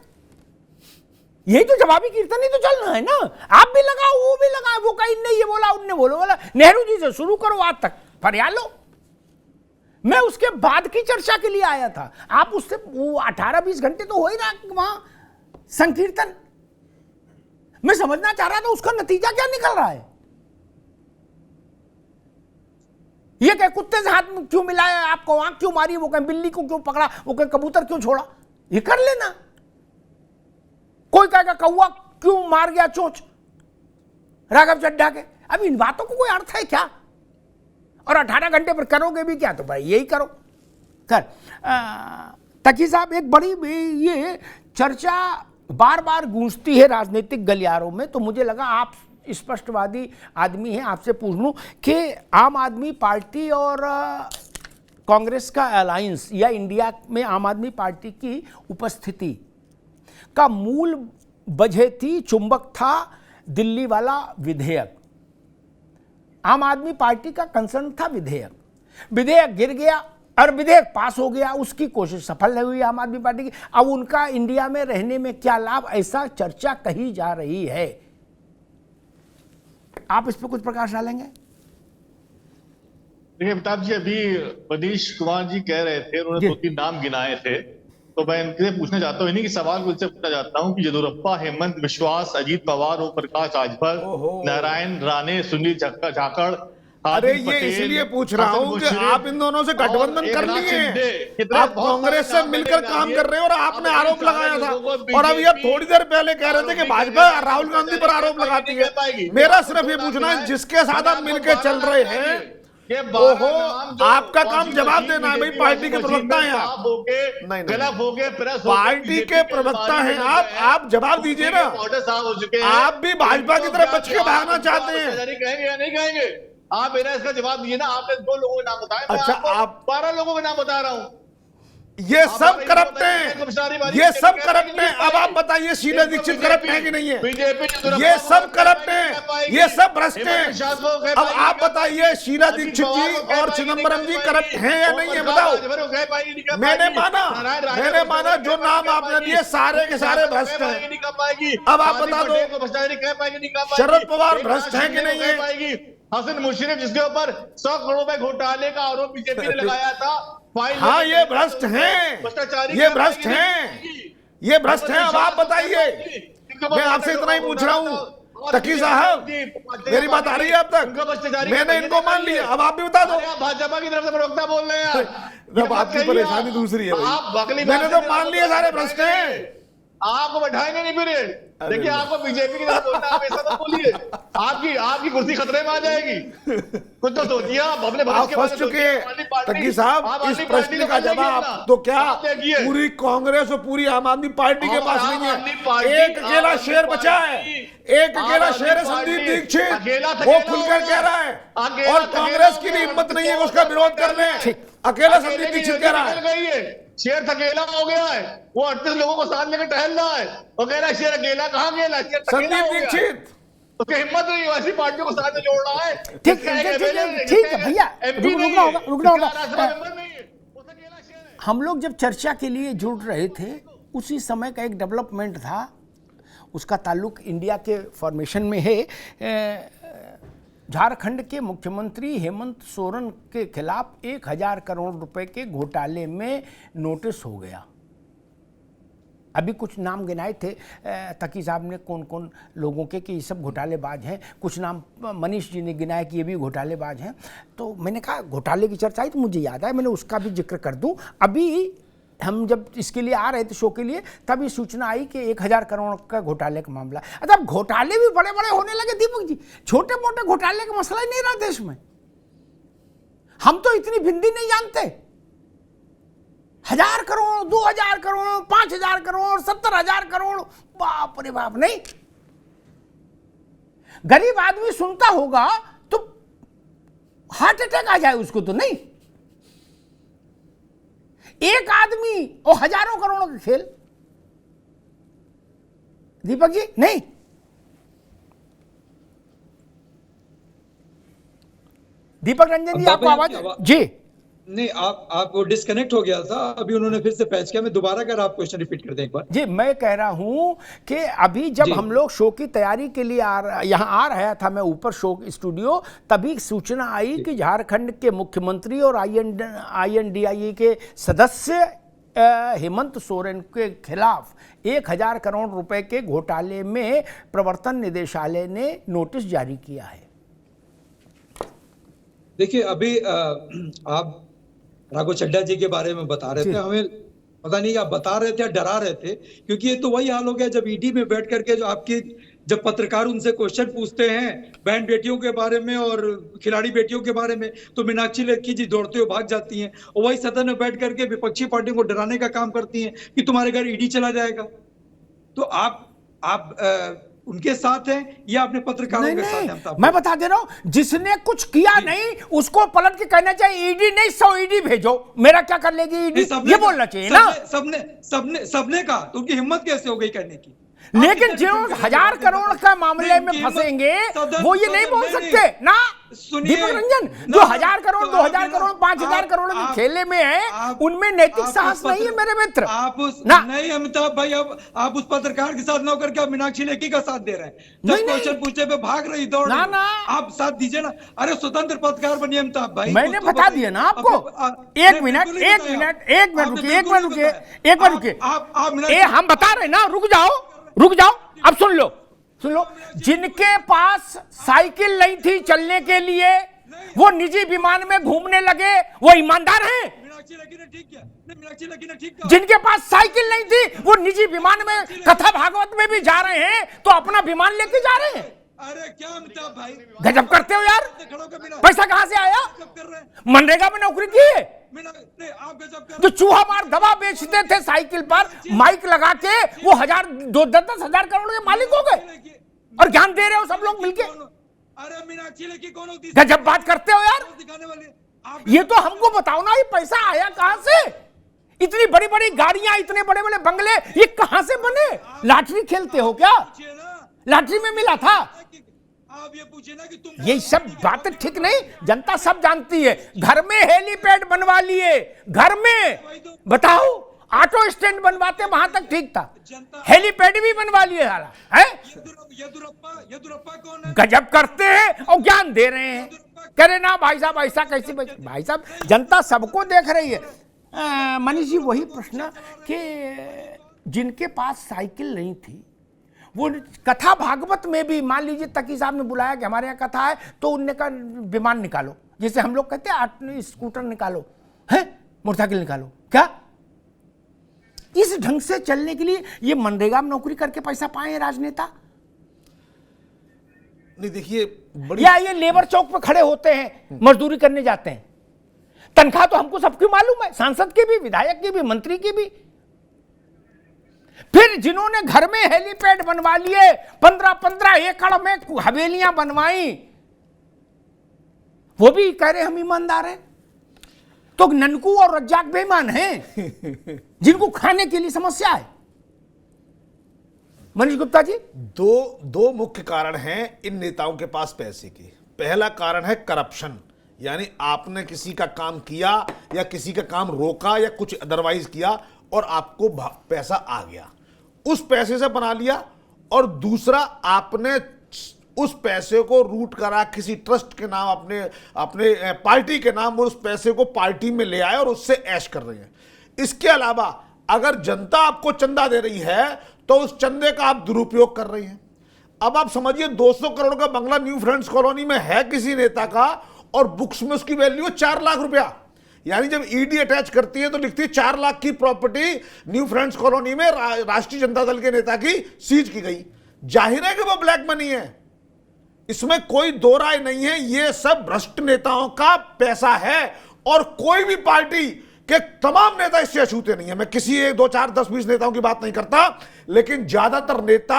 यही तो जवाबी कीर्तन ही तो चलना है ना। आप भी लगाओ, वो भी लगाओ, वो कहीं नहीं ये बोला, उनने बोला। नेहरू जी से शुरू करो, आज तक फरियाद लो। मैं उसके बाद की चर्चा के लिए आया था। आप उससे 18-20 घंटे तो हो ही रहा वहां संकीर्तन। मैं समझना चाह रहा था उसका नतीजा क्या निकल रहा है। ये कहे कुत्ते से हाथ में क्यों मिलाया, आपको आंख क्यों मारी, वो कहे बिल्ली को क्यों पकड़ा, वो कहे कबूतर क्यों छोड़ा, ये कर लेना। कोई कहेगा कौवा क्यों मार गया चोंच राघव चड्ढा के। अब इन बातों को कोई अर्थ है क्या? और 18 घंटे पर करोगे भी क्या? तो भाई यही करो कर। तकी साहब, एक बड़ी ये चर्चा बार बार गूंजती है राजनीतिक गलियारों में, तो मुझे लगा आप स्पष्टवादी आदमी हैं, आपसे पूछ लूं कि आम आदमी पार्टी और कांग्रेस का अलायंस या इंडिया में आम आदमी पार्टी की उपस्थिति का मूल वजह थी, चुंबक था दिल्ली वाला विधेयक। आम आदमी पार्टी का कंसर्न था विधेयक गिर गया, और विधेयक पास हो गया, उसकी कोशिश सफल नहीं हुई आम आदमी पार्टी की। अब उनका इंडिया में रहने में क्या लाभ, ऐसा चर्चा कही जा रही है। आप इस पर कुछ प्रकाश डालेंगे? देखिए अमिताभ जी, अभी मनीष कुमार जी कह रहे थे, उन्होंने 2-3 नाम गिनाए थे, तो मैं इनसे पूछना चाहता हूँ, इन्हीं की सवाल को इनसे पूछना चाहता हूँ कि येदियुरप्पा, हेमंत विश्वास, अजीत पवार, ओम प्रकाश राजभर, नारायण राणे, सुनील जाखड़, अरे ये इसलिए पूछ रहा हूँ कि आप इन दोनों से गठबंधन कर लिए हैं, आप कांग्रेस से मिलकर काम कर रहे हो, और आपने आरोप लगाया था, और अभी आप थोड़ी देर पहले कह रहे थे कि भाजपा राहुल गांधी पर आरोप लगाती है। मेरा सिर्फ ये पूछना है, जिसके साथ आप मिलकर चल रहे हैं, ओहो, आपका काम जवाब देना है भाई। पार्टी के प्रवक्ता हैं आप, पार्टी के प्रवक्ता हैं आप जवाब दीजिए ना। आप भी भाजपा की तरफ बच के भागना चाहते हैं? कहेंगे या नहीं कहेंगे? आप मेरा इसका जवाब दीजिए ना। आपने 2 लोगों के नाम बताए, अच्छा, आप 12 लोगों के नाम बता रहा हूँ। ये सब करप्ट हैं, ये सब करप्ट हैं। अब आप बताइए, शीला दीक्षित करप्ट है कि नहीं है? ये सब करप्ट हैं, ये सब भ्रष्ट हैं। अब आप बताइए, शीला दीक्षित जी और चिदंबरम जी करप्ट हैं या नहीं है, बताओ। मैंने माना जो नाम आपने दिए सारे के सारे भ्रष्ट हैं। अब आप बता दो, शरद पवार भ्रष्ट हैं कि नहीं है? हसन मुशर्रफ, जिसके ऊपर 100 करोड़ रुपए घोटाले का आरोप बीजेपी ने लगाया था, हाँ, ये भ्रष्ट हैं, ये भ्रष्ट हैं, ये भ्रष्ट हैं। अब आप बताइए, मैं आपसे इतना ही पूछ रहा हूँ। तकी साहब, मेरी बात आ रही है अब तक? मैंने इनको मान लिया, अब आप भी बता दो। भाजपा की तरफ से प्रवक्ता बोल रहे हैं। जब आपकी परेशानी दूसरी है भाई, मैंने तो मान लिया सारे भ्रष्ट हैं। आपको बैठाएंगे नहीं फिर। देखिए, आपको बीजेपी की तरफ बोलना, आप ऐसा तो बोलिए, आपकी कुर्सी खतरे में आ जाएगी। कुछ तो सोचिए। आप अपने आप फंस चुके हैं तकी साहब। इस प्रश्न का जवाब तो क्या पूरी कांग्रेस और पूरी आम आदमी पार्टी के पास नहीं है? एक अकेला शेर बचा है, एक अकेला शेर है संदीप दीक्षित, वो खुलकर कह रहा है, और कांग्रेस की भी हिम्मत नहीं है उसका विरोध कर ले। अकेला संदीप दीक्षित कह रहा है। शेर अकेला हो गया है, वो 38 लोगों को साथ लेकर टहल रहा है, वो कह रहा है शेर अकेला कहाँ गेला, संदीप दीक्षित। उसकी हिम्मत नहीं, वैसी पार्टियों को साथ में जोड़ रहा है। ठीक है भैया, रुकना होगा। हम लोग जब चर्चा के लिए जुड़ रहे थे, उसी समय का एक डेवलपमेंट था, उसका ताल्लुक इंडिया के फॉर्मेशन में है। झारखंड के मुख्यमंत्री हेमंत सोरेन के खिलाफ 1000 करोड़ रुपए के घोटाले में नोटिस हो गया। अभी कुछ नाम गिनाए थे तकी साहब ने, कौन कौन लोगों के कि ये सब घोटालेबाज हैं। कुछ नाम मनीष जी ने गिनाया कि ये भी घोटालेबाज हैं। तो मैंने कहा घोटाले की चर्चा आई तो मुझे याद आया, मैंने उसका भी जिक्र कर दूं। अभी हम जब इसके लिए आ रहे थे शो के लिए, तब ये सूचना आई कि 1000 करोड़ का घोटाले का मामला। अच्छा, घोटाले भी बड़े बड़े होने लगे दीपक जी, छोटे मोटे घोटाले का मसला ही नहीं रहा देश में। हम तो इतनी भिंडी नहीं जानते। 1000 करोड़, 2000 करोड़, 5000 करोड़, 70,000 करोड़, बाप रे बाप। नहीं, गरीब आदमी सुनता होगा तो हार्ट अटैक आ जाए उसको, तो नहीं। एक आदमी और हजारों करोड़ों का खेल, दीपक जी। नहीं, दीपक रंजन जी आपको आवाज जी नहीं, आप वो डिस्कनेक्ट हो गया था, अभी उन्होंने फिर से पैच किया। मैं दोबारा अगर आप क्वेश्चन रिपीट कर दें एक बार। जी, मैं कह रहा हूं कि अभी जब हम लोग शो की तैयारी के लिए यहाँ आ रहा था, मैं ऊपर शो स्टूडियो, तभी सूचना आई कि झारखंड के मुख्यमंत्री और INDIE के सदस्य हेमंत सोरेन के खिलाफ 1000 करोड़ रुपए के घोटाले में प्रवर्तन निदेशालय ने नोटिस जारी किया है। देखिए, अभी आप राघव चड्ढा जी के बारे में बता रहे थे, हमें पता नहीं आप बता रहे थे या डरा रहे थे, क्योंकि ये तो वही हाल हो गया जब ईडी में बैठ करके जो आपकी जब पत्रकार उनसे क्वेश्चन पूछते हैं बहन बेटियों के बारे में और खिलाड़ी बेटियों के बारे में, तो मीनाक्षी लेखी जी दौड़ते हुए भाग जाती हैं, और वही सदन में बैठ करके विपक्षी पार्टियों को डराने का काम करती हैं कि तुम्हारे घर ईडी चला जाएगा। तो आप उनके साथ हैं या अपने पत्रकारों के साथ हैं? मैं बता दे रहा हूं, जिसने कुछ किया नहीं उसको पलट के कहना चाहिए ईडी नहीं 100 ईडी भेजो, मेरा क्या कर लेगी ईडी, ये बोलना चाहिए ना। सबने कहा, तो उनकी हिम्मत कैसे हो गई कहने की? लेकिन जो 1000 करोड़ का मामले में फंसेंगे वो ये नहीं बोल सकते ना दीपक रंजन, जो 1000 करोड़ 2000 करोड़ 5000 करोड़ के खेले में है उनमें नैतिक साहस नहीं है मेरे मित्र। आप उस ना नहीं अमिताभ भाई, अब आप उस पत्रकार के साथ न होकर के आप मीनाक्षी लेखी का साथ दे रहे हैं। जब क्वेश्चन पूछने पे भाग रही दौड़ ना, रही, ना। आप साथ दीजिए ना। अरे स्वतंत्र पत्रकार बनिए अमिताभ भाई। मैंने बता दिया ना आपको। एक मिनट रुकिए, हम बता रहे ना, रुक जाओ, अब सुन लो। जिनके पास साइकिल नहीं थी चलने के लिए वो निजी विमान में घूमने लगे, वो ईमानदार हैं? मीनाक्षी लेखी ने ठीक किया, मीनाक्षी लेखी ने ठीक किया। जिनके पास साइकिल नहीं थी वो निजी विमान में कथा भागवत में भी जा रहे हैं तो अपना विमान लेके जा रहे हैं। अरे क्या अमिताभ भाई, गजब करते हो यार। पैसा कहां से आया? मनरेगा में नौकरी की है। जो चूहा मार दवा बेचते थे साइकिल पर माइक लगा के वो 10,000 करोड़ के मालिक हो गए और ज्ञान दे रहे हो सब लोग मिलके। अरे मीनाक्षी लेखी कौन होती है? गजब बात करते हो यार। दिखाने वाली ये तो हमको बताओ ना, ये पैसा आया कहां से? इतनी बड़ी बड़ी गाड़ियां, इतने बड़े बड़े बंगले, ये कहां से बने? लॉटरी खेलते हो क्या? लॉटरी में मिला था? आप ये पूछे ना कि तुम ये सब बातें ठीक नहीं, जनता सब जानती है। घर में हेलीपैड बनवा लिए, घर में बताओ, ऑटो स्टैंड बनवाते वहां तक ठीक था, हेलीपैड भी बनवा लिए साला है। येदुरप्पा कौन है? गजब करते हैं और ज्ञान दे रहे हैं। कह रहे ना भाई साहब ऐसा कैसे? भाई साहब जनता सबको देख रही है। मनीष जी वही प्रश्न कि जिनके पास साइकिल नहीं थी वो कथा भागवत में भी, मान लीजिए तकी साहब ने बुलाया कि हमारे यहाँ कथा है तो उनने कहा विमान निकालो, जैसे हम लोग कहते हैं स्कूटर निकालो, है मोटरसाइकिल निकालो। क्या इस ढंग से चलने के लिए ये मनरेगा में नौकरी करके पैसा पाए राजनेता? नहीं देखिए, या ये लेबर चौक पे खड़े होते हैं, मजदूरी करने जाते हैं, तनख्वाह तो हमको सबकी मालूम है, सांसद की भी, विधायक की भी, मंत्री की भी। फिर जिन्होंने घर में हेलीपैड बनवा लिए, 15-15 एकड़ में हवेलियां बनवाई, वो भी कह रहे हम ईमानदार हैं। तो ननकू और रज्जाक बेईमान हैं जिनको खाने के लिए समस्या है। मनीष गुप्ता जी, दो मुख्य कारण हैं इन नेताओं के पास पैसे के। पहला कारण है करप्शन, यानी आपने किसी का काम किया या किसी का काम रोका या कुछ अदरवाइज किया और आपको पैसा आ गया, उस पैसे से बना लिया। और दूसरा, आपने उस पैसे को रूट करा किसी ट्रस्ट के नाम, अपने पार्टी के नाम, और उस पैसे को पार्टी में ले आए और उससे ऐश कर रहे हैं। इसके अलावा अगर जनता आपको चंदा दे रही है तो उस चंदे का आप दुरुपयोग कर रही हैं। अब आप समझिए 200 करोड़ का बंगला न्यू फ्रेंड्स कॉलोनी में है किसी नेता का और बुक्स में उसकी वैल्यू 4 लाख रुपया, यानी जब ईडी अटैच करती है तो लिखती है 4 लाख की प्रॉपर्टी न्यू फ्रेंड्स कॉलोनी में राष्ट्रीय जनता दल के नेता की सीज की गई। जाहिर है कि वो ब्लैक मनी है, इसमें कोई दो राय नहीं है। ये सब भ्रष्ट नेताओं का पैसा है और कोई भी पार्टी के तमाम नेता इससे अछूते नहीं है। मैं किसी 1, 2, 4, 10, 20 नेताओं की बात नहीं करता, लेकिन ज्यादातर नेता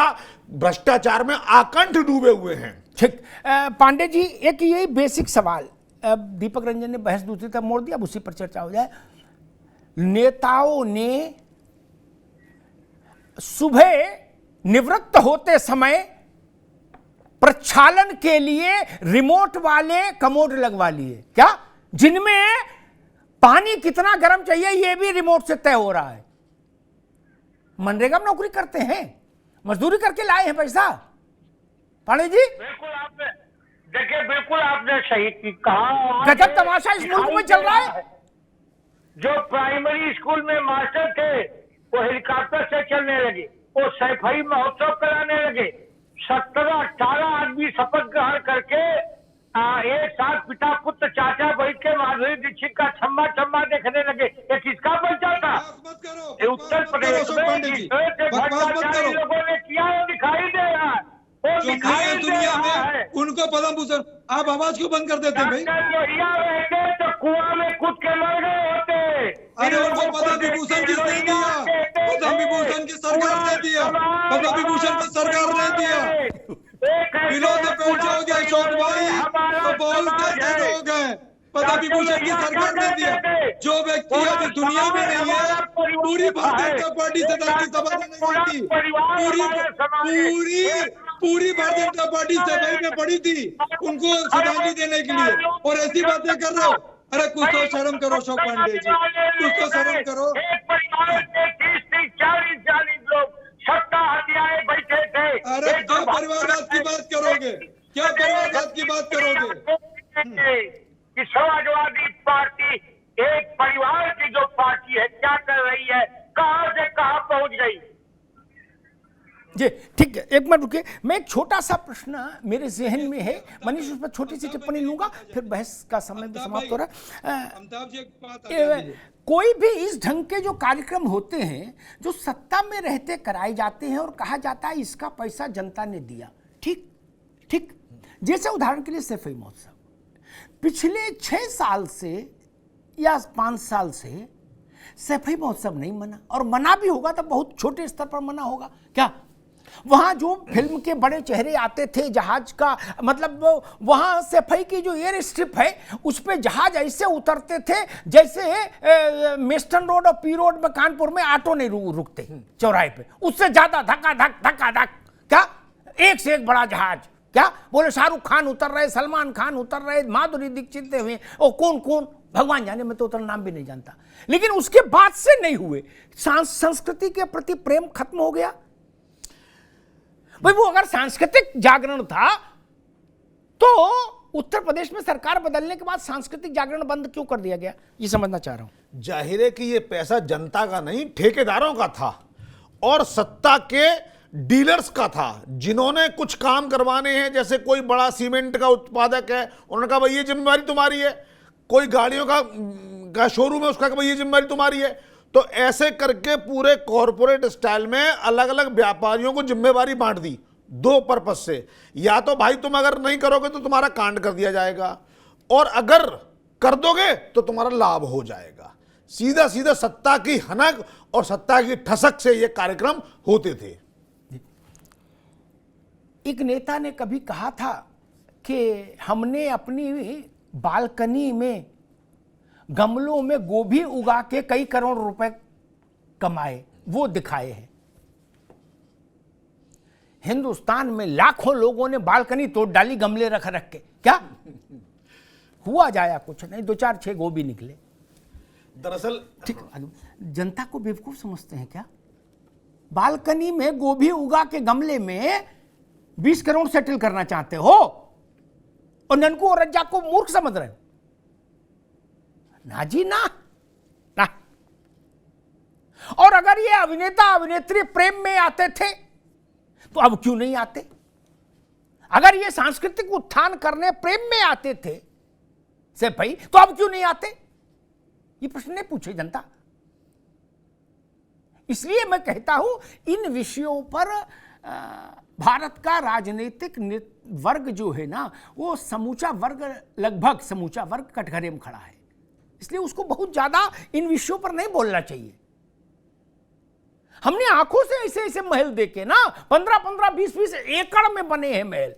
भ्रष्टाचार में आकंठ डूबे हुए हैं। ठीक, पांडे जी एक यही बेसिक सवाल, दीपक रंजन ने बहस दूसरी तरफ मोड़ दिया, अब उसी पर चर्चा हो जाए। नेताओं ने सुबह निवृत्त होते समय प्रक्षालन के लिए रिमोट वाले कमोड लगवा लिए क्या, जिनमें पानी कितना गर्म चाहिए ये भी रिमोट से तय हो रहा है। मनरेगा में नौकरी करते हैं, मजदूरी करके लाए हैं पैसा। पांडे जी बिल्कुल आपने देखिए, बिल्कुल आपने सही कहा। गजब तमाशा इस मुल्क में चल रहा है। जो प्राइमरी स्कूल में मास्टर थे वो हेलीकॉप्टर से चलने लगे, वो सैफई महोत्सव कराने लगे, 17-18 आदमी शपथ ग्रहण करके एक साथ पिता पुत्र चाचा बैठ के माधुरी दीक्षित का छम्मा छम्मा देखने लगे। ये किसका बच्चा था? ये उत्तर प्रदेश में भ्रष्टाचारी लोगों ने किया, वो दिखाई दे रहा है, वो दिखाई दे रहा है। उनको पद्म भूषण, आप आवाज क्यों बंद कर देते हैं भाई? लोहिया रहते तो कुआं में कूद के मर गए होते। अरे उनको पद्म विभूषण किसने दिया? पद्म विभूषण की सरकार ने दिया, पद्म विभूषण की सरकार ने दिया। विनोद पे हो गया अशोक भाई, तो बोल कैसे लोग हैं? पदवी भूषण की सरकार ने दिया। जो व्यक्ति आज दुनिया में नहीं है, पूरी भारतीय जनता पार्टी सदन की सभा में नहीं थी, पूरी भारतीय जनता पार्टी सभा में पड़ी थी उनको श्रद्धांजलि देने के लिए, और ऐसी बातें कर रहे हो। अरे कुछ तो शर्म करो अशोक पांडे जी, कुछ तो शर्म करो। एक परिवार के 30-40 लोग सत्ता हथियाए बैठे थे। अरे क्या परिवारवाद की बात करोगे, क्या परिवारवाद की बात करोगे? कि समाजवादी पार्टी एक परिवार की जो पार्टी है क्या कर रही है, कहां से कहां पहुंच गई। जी ठीक है, एक मिनट रुकिए, मैं एक छोटा सा प्रश्न मेरे जहन में है, मनीष उस पर छोटी सी टिप्पणी लूंगा, फिर बहस का समय भी समाप्त हो रहा है। अमिताभ जी एक बात कोई भी इस ढंग के जो कार्यक्रम होते हैं जो सत्ता में रहते कराए जाते हैं और कहा जाता है इसका पैसा जनता ने दिया, ठीक ठीक। जैसे उदाहरण के लिए सैफई महोत्सव पिछले 6 साल से या 5 साल से सैफई महोत्सव नहीं मना, और मना भी होगा तो बहुत छोटे स्तर पर मना होगा। क्या वहां जो फिल्म के बड़े चेहरे आते थे, जहाज का मतलब वहां सैफई की जो एयर स्ट्रिप है उस पे जहाज ऐसे उतरते थे जैसे मेस्टन रोड और पी रोड में कानपुर में ऑटो नहीं रुकते चौराहे पे, उससे ज्यादा धक्का धक। क्या एक से एक बड़ा जहाज, क्या बोले शाहरुख खान उतर रहे, सलमान खान उतर रहे, माधुरी दीक्षित हुए, और कौन भगवान जाने, मैं तो उतना नाम भी नहीं जानता। लेकिन उसके बाद से नहीं हुए, संस्कृति के प्रति प्रेम खत्म हो गया। भाई वो अगर सांस्कृतिक जागरण था तो उत्तर प्रदेश में सरकार बदलने के बाद सांस्कृतिक जागरण बंद क्यों कर दिया गया, ये समझना चाह रहा हूं। जाहिर है कि ये पैसा जनता का नहीं, ठेकेदारों का था और सत्ता के डीलर्स का था, जिन्होंने कुछ काम करवाने हैं। जैसे कोई बड़ा सीमेंट का उत्पादक है, उन्होंने कहा भाई ये जिम्मेवारी तुम्हारी है। कोई गाड़ियों का शोरूम है, उसका भाई ये जिम्मेवारी तुम्हारी है। तो ऐसे करके पूरे कॉरपोरेट स्टाइल में अलग अलग व्यापारियों को जिम्मेवारी बांट दी 2 पर्पस से। या तो भाई तुम अगर नहीं करोगे तो तुम्हारा कांड कर दिया जाएगा, और अगर कर दोगे तो तुम्हारा लाभ हो जाएगा। सीधा सीधा सत्ता की हनक और सत्ता की ठसक से ये कार्यक्रम होते थे। एक नेता ने कभी कहा था कि हमने अपनी बालकनी में गमलों में गोभी उगा के कई करोड़ रुपए कमाए, वो दिखाए हैं। हिंदुस्तान में लाखों लोगों ने बालकनी तोड़ डाली गमले रख के, क्या हुआ जाया कुछ नहीं, 2-4-6 गोभी निकले। दरअसल ठीक, जनता को बेवकूफ समझते हैं क्या? बालकनी में गोभी उगा के गमले में 20 करोड़ सेटल करना चाहते हो और ननकू और रज्जाक को मूर्ख समझ रहे हो? ना जी ना। और अगर ये अभिनेता अभिनेत्री प्रेम में आते थे तो अब क्यों नहीं आते? अगर ये सांस्कृतिक उत्थान करने प्रेम में आते थे से भाई, तो अब क्यों नहीं आते? ये प्रश्न नहीं पूछे जनता। इसलिए मैं कहता हूं इन विषयों पर भारत का राजनीतिक वर्ग जो है ना, वो समूचा वर्ग, लगभग समूचा वर्ग कटघरे में खड़ा है। इसलिए उसको बहुत ज्यादा इन विषयों पर नहीं बोलना चाहिए। हमने आंखों से ऐसे ऐसे महल देखे ना, 15-15, 20-20 एकड़ में बने हैं महल।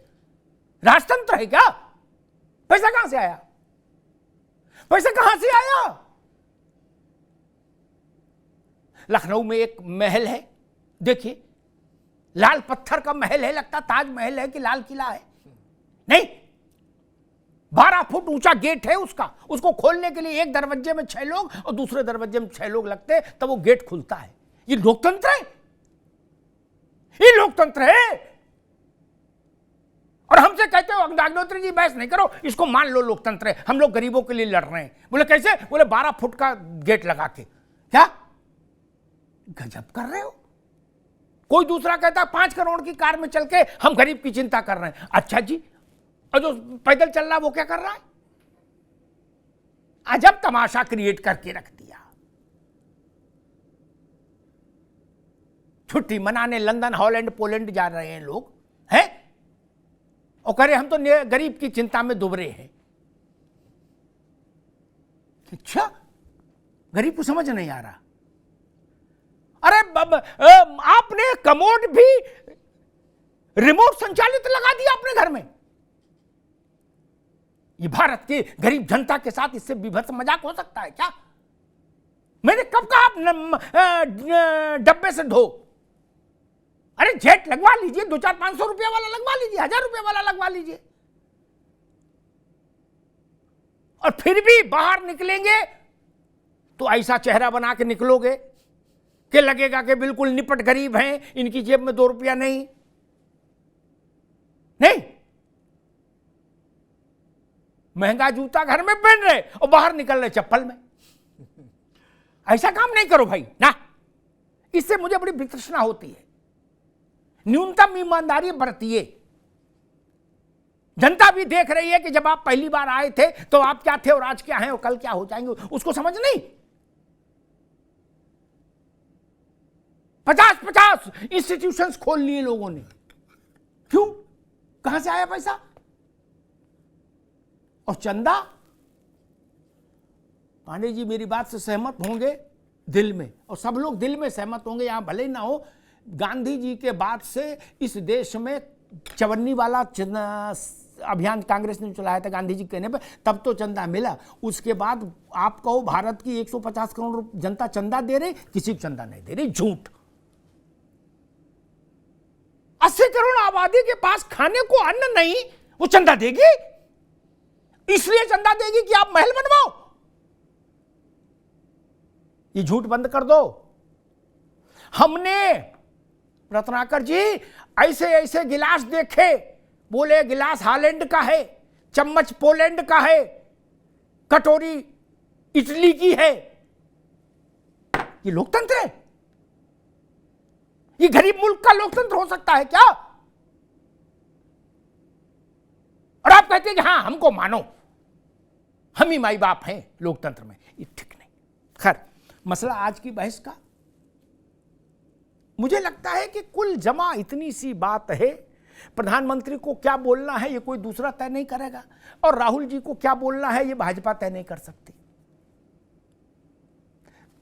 राजतंत्र है क्या? पैसा कहां से आया? पैसा कहां से आया? लखनऊ में एक महल है, देखिए, लाल पत्थर का महल है, लगता ताजमहल है कि लाल किला है। नहीं, 12 फुट ऊंचा गेट है उसका, उसको खोलने के लिए एक दरवाजे में 6 लोग और दूसरे दरवाजे में 6 लोग लगते, तब वो गेट खुलता है। ये लोकतंत्र है? ये लोकतंत्र है? और हमसे कहते हो अग्निहोत्री जी बहस नहीं करो, इसको मान लो लोकतंत्र है, हम लोग गरीबों के लिए लड़ रहे हैं। बोले कैसे? बोले 12 फुट का गेट लगा के। क्या गजब कर रहे हो? कोई दूसरा कहता है 5 करोड़ की कार में चल के हम गरीब की चिंता कर रहे हैं। अच्छा जी, और जो पैदल चल रहा है वो क्या कर रहा है? अजब तमाशा क्रिएट करके रख दिया। छुट्टी मनाने लंदन, हॉलैंड, पोलैंड जा रहे हैं लोग, हैं, और कह रहे हम तो गरीब की चिंता में दुबरे हैं। अच्छा, गरीब को समझ नहीं आ रहा। अरे आपने कमोड भी रिमोट संचालित लगा दिया अपने घर में। ये भारत के गरीब जनता के साथ इससे विभत्स मजाक हो सकता है क्या? मैंने कब कहा आप डब्बे से ढो? अरे जेट लगवा लीजिए, 200-500 रुपया वाला लगवा लीजिए, 1000 रुपया वाला लगवा लीजिए, और फिर भी बाहर निकलेंगे तो ऐसा चेहरा बना के निकलोगे कि लगेगा कि बिल्कुल निपट गरीब हैं, इनकी जेब में 2 रुपया नहीं। महंगा जूता घर में पहन रहे और बाहर निकल रहे चप्पल में। ऐसा काम नहीं करो भाई ना, इससे मुझे बड़ी वितृष्णा होती है। न्यूनतम ईमानदारी बरतिए। जनता भी देख रही है कि जब आप पहली बार आए थे तो आप क्या थे और आज क्या हैं और कल क्या हो जाएंगे, उसको समझ नहीं। 50-50 इंस्टीट्यूशंस खोल लिए लोगों ने। क्यों? कहां से आया पैसा? और चंदा, पांडे जी मेरी बात से सहमत होंगे दिल में, और सब लोग दिल में सहमत होंगे, यहां भले ही ना हो। गांधी जी के बाद से इस देश में चवन्नी वाला अभियान कांग्रेस ने चलाया था गांधी जी कहने पर, तब तो चंदा मिला। उसके बाद आप कहो भारत की 150 करोड़ जनता चंदा दे रही, किसी को चंदा नहीं दे रही, झूठ। 80 करोड़ आबादी के पास खाने को अन्न नहीं, वो चंदा देगी? इसलिए चंदा देगी कि आप महल बनवाओ। ये झूठ बंद कर दो। हमने रत्नाकर जी ऐसे ऐसे गिलास देखे, बोले गिलास हालैंड का है, चम्मच पोलैंड का है, कटोरी इटली की है। ये लोकतंत्र है? ये गरीब मुल्क का लोकतंत्र हो सकता है क्या? और आप कहते हैं कि हां हमको मानो, हम ही माई बाप हैं लोकतंत्र में। ये ठीक नहीं। खैर, मसला आज की बहस का मुझे लगता है कि कुल जमा इतनी सी बात है, प्रधानमंत्री को क्या बोलना है ये कोई दूसरा तय नहीं करेगा, और राहुल जी को क्या बोलना है ये भाजपा तय नहीं कर सकती।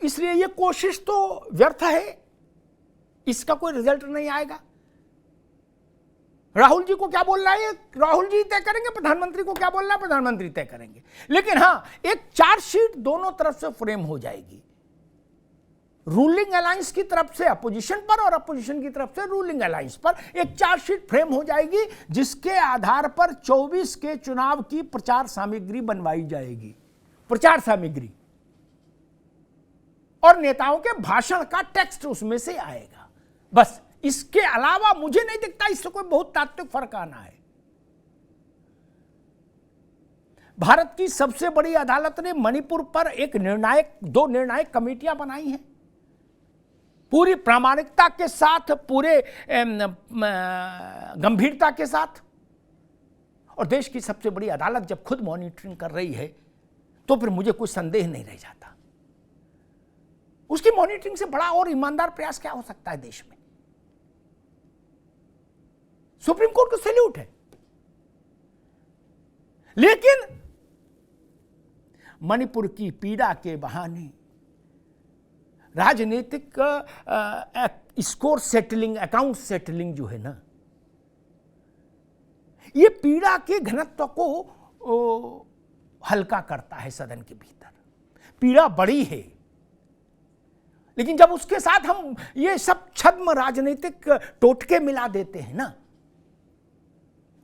इसलिए ये कोशिश तो व्यर्थ है, इसका कोई रिजल्ट नहीं आएगा। राहुल जी को क्या बोलना है राहुल जी तय करेंगे, प्रधानमंत्री को क्या बोलना है प्रधानमंत्री तय करेंगे। लेकिन हां, एक चार्जशीट दोनों तरफ से फ्रेम हो जाएगी, रूलिंग अलायंस की तरफ से अपोजिशन पर और अपोजिशन की तरफ से रूलिंग अलायंस पर एक चार्जशीट फ्रेम हो जाएगी, जिसके आधार पर 24 के चुनाव की प्रचार सामग्री बनवाई जाएगी। प्रचार सामग्री और नेताओं के भाषण का टेक्स्ट उसमें से आएगा। बस, इसके अलावा मुझे नहीं दिखता इससे कोई बहुत तात्विक फर्क आना है। भारत की सबसे बड़ी अदालत ने मणिपुर पर दो निर्णायक कमेटियां बनाई हैं, पूरी प्रामाणिकता के साथ, पूरे गंभीरता के साथ। और देश की सबसे बड़ी अदालत जब खुद मॉनिटरिंग कर रही है तो फिर मुझे कोई संदेह नहीं रह जाता। उसकी मॉनिटरिंग से बड़ा और ईमानदार प्रयास क्या हो सकता है देश में? सुप्रीम कोर्ट को सैल्यूट है। लेकिन मणिपुर की पीड़ा के बहाने राजनीतिक स्कोर सेटलिंग, अकाउंट सेटलिंग जो है ना, ये पीड़ा के घनत्व को हल्का करता है सदन के भीतर। पीड़ा बड़ी है, लेकिन जब उसके साथ हम ये सब छद्म राजनीतिक टोटके मिला देते हैं ना,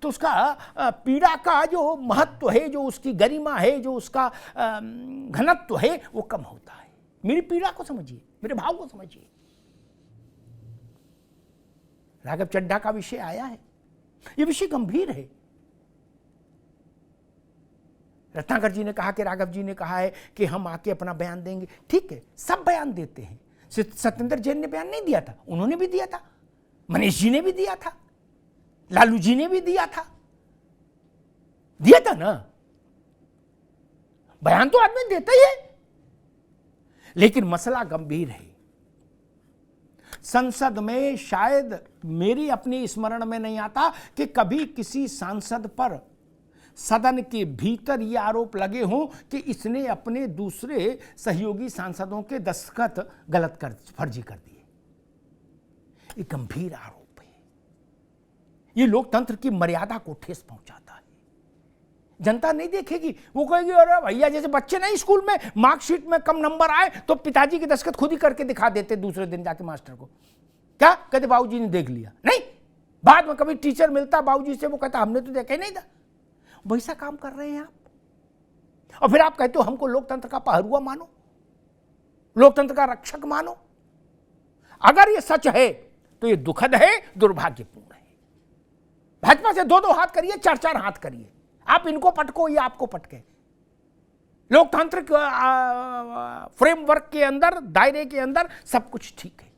तो उसका पीड़ा का जो महत्व है, जो उसकी गरिमा है, जो उसका घनत्व है, वो कम होता है। मेरी पीड़ा को समझिए, मेरे भाव को समझिए। राघव चड्ढा का विषय आया है, यह विषय गंभीर है। रत्नाकर जी ने कहा कि राघव जी ने कहा है कि हम आके अपना बयान देंगे। ठीक है, सब बयान देते हैं। सत्येंद्र जैन ने बयान नहीं दिया था, उन्होंने भी दिया था, मनीष जी ने भी दिया था, लालू जी ने भी दिया था ना। बयान तो आदमी देता ही है। लेकिन मसला गंभीर है। संसद में शायद मेरी अपनी स्मरण में नहीं आता कि कभी किसी सांसद पर सदन के भीतर ये आरोप लगे हों कि इसने अपने दूसरे सहयोगी सांसदों के दस्तखत फर्जी कर दिए। ये गंभीर आरोप है। ये लोकतंत्र की मर्यादा को ठेस पहुंचाता है। जनता नहीं देखेगी, वो कहेगी अरे भैया, जैसे बच्चे नहीं स्कूल में मार्कशीट में कम नंबर आए तो पिताजी की दस्तखत खुद ही करके दिखा देते दूसरे दिन जाके मास्टर को, क्या कहते बाबूजी ने देख लिया। नहीं, बाद में कभी टीचर मिलता बाबूजी से, वो कहता हमने तो देखा ही नहीं था। वैसा काम कर रहे हैं आप। और फिर आप कहते हो हमको लोकतंत्र का पहरुआ मानो, लोकतंत्र का रक्षक मानो। अगर ये सच है तो ये दुखद है, दुर्भाग्यपूर्ण है। भाजपा से 2-2 हाथ करिए, 4-4 हाथ करिए, आप इनको पटको या आपको पटके। लोकतांत्रिक फ्रेमवर्क के अंदर, दायरे के अंदर सब कुछ ठीक है,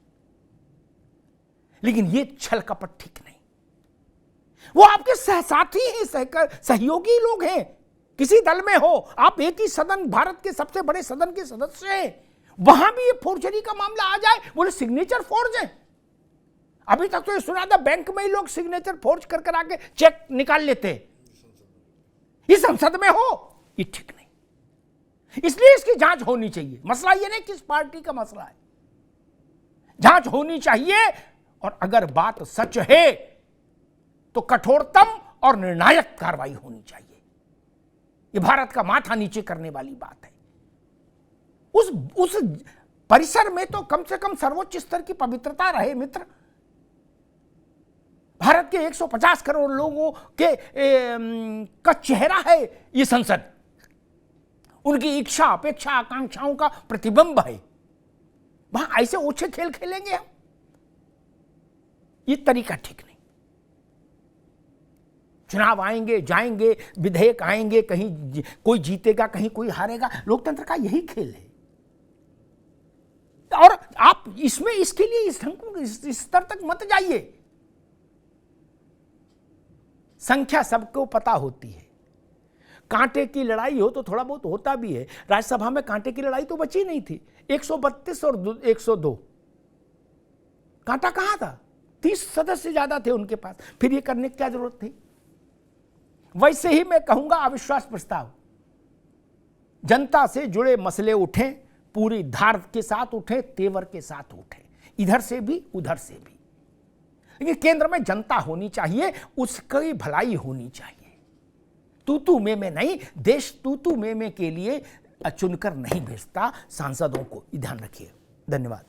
लेकिन ये छल कपट ठीक नहीं। वो आपके सहसाथी हैं, सहयोगी लोग हैं। किसी दल में हो आप, एक ही सदन, भारत के सबसे बड़े सदन के सदस्य हैं, वहां भी ये फोर्जरी का मामला आ जाए, बोले सिग्नेचर फोर्ज है। अभी तक तो ये सुना था बैंक में ही लोग सिग्नेचर फोर्ज कर कर आके चेक निकाल लेते। ये संसद में हो, ये ठीक नहीं। इसलिए इसकी जांच होनी चाहिए। मसला ये नहीं किस पार्टी का मसला है, जांच होनी चाहिए। और अगर बात सच है तो कठोरतम और निर्णायक कार्रवाई होनी चाहिए। ये भारत का माथा नीचे करने वाली बात है। उस परिसर में तो कम से कम सर्वोच्च स्तर की पवित्रता रहे मित्र। भारत के 150 करोड़ लोगों के का चेहरा है ये संसद, उनकी इच्छा, अपेक्षा, आकांक्षाओं का प्रतिबिंब है। वहां ऐसे ओछे खेल खेलेंगे हम, ये तरीका ठीक नहीं। चुनाव आएंगे जाएंगे, विधेयक आएंगे, कहीं कोई जीतेगा कहीं कोई हारेगा। लोकतंत्र का यही खेल है। और आप इसमें इसके लिए इस स्तर तक मत जाइए। संख्या सबको पता होती है। कांटे की लड़ाई हो तो थोड़ा बहुत होता भी है। राज्यसभा में कांटे की लड़ाई तो बची नहीं थी। 132 और 102, कांटा कहां था? 30 सदस्य ज्यादा थे उनके पास, फिर ये करने की क्या जरूरत थी? वैसे ही मैं कहूंगा अविश्वास प्रस्ताव, जनता से जुड़े मसले उठें, पूरी धार के साथ उठें, तेवर के साथ उठें, इधर से भी उधर से भी। लेकिन केंद्र में जनता होनी चाहिए, उसकी भलाई होनी चाहिए। तू में नहीं, देश तू में के लिए चुनकर नहीं भेजता सांसदों को। ध्यान रखिए। धन्यवाद।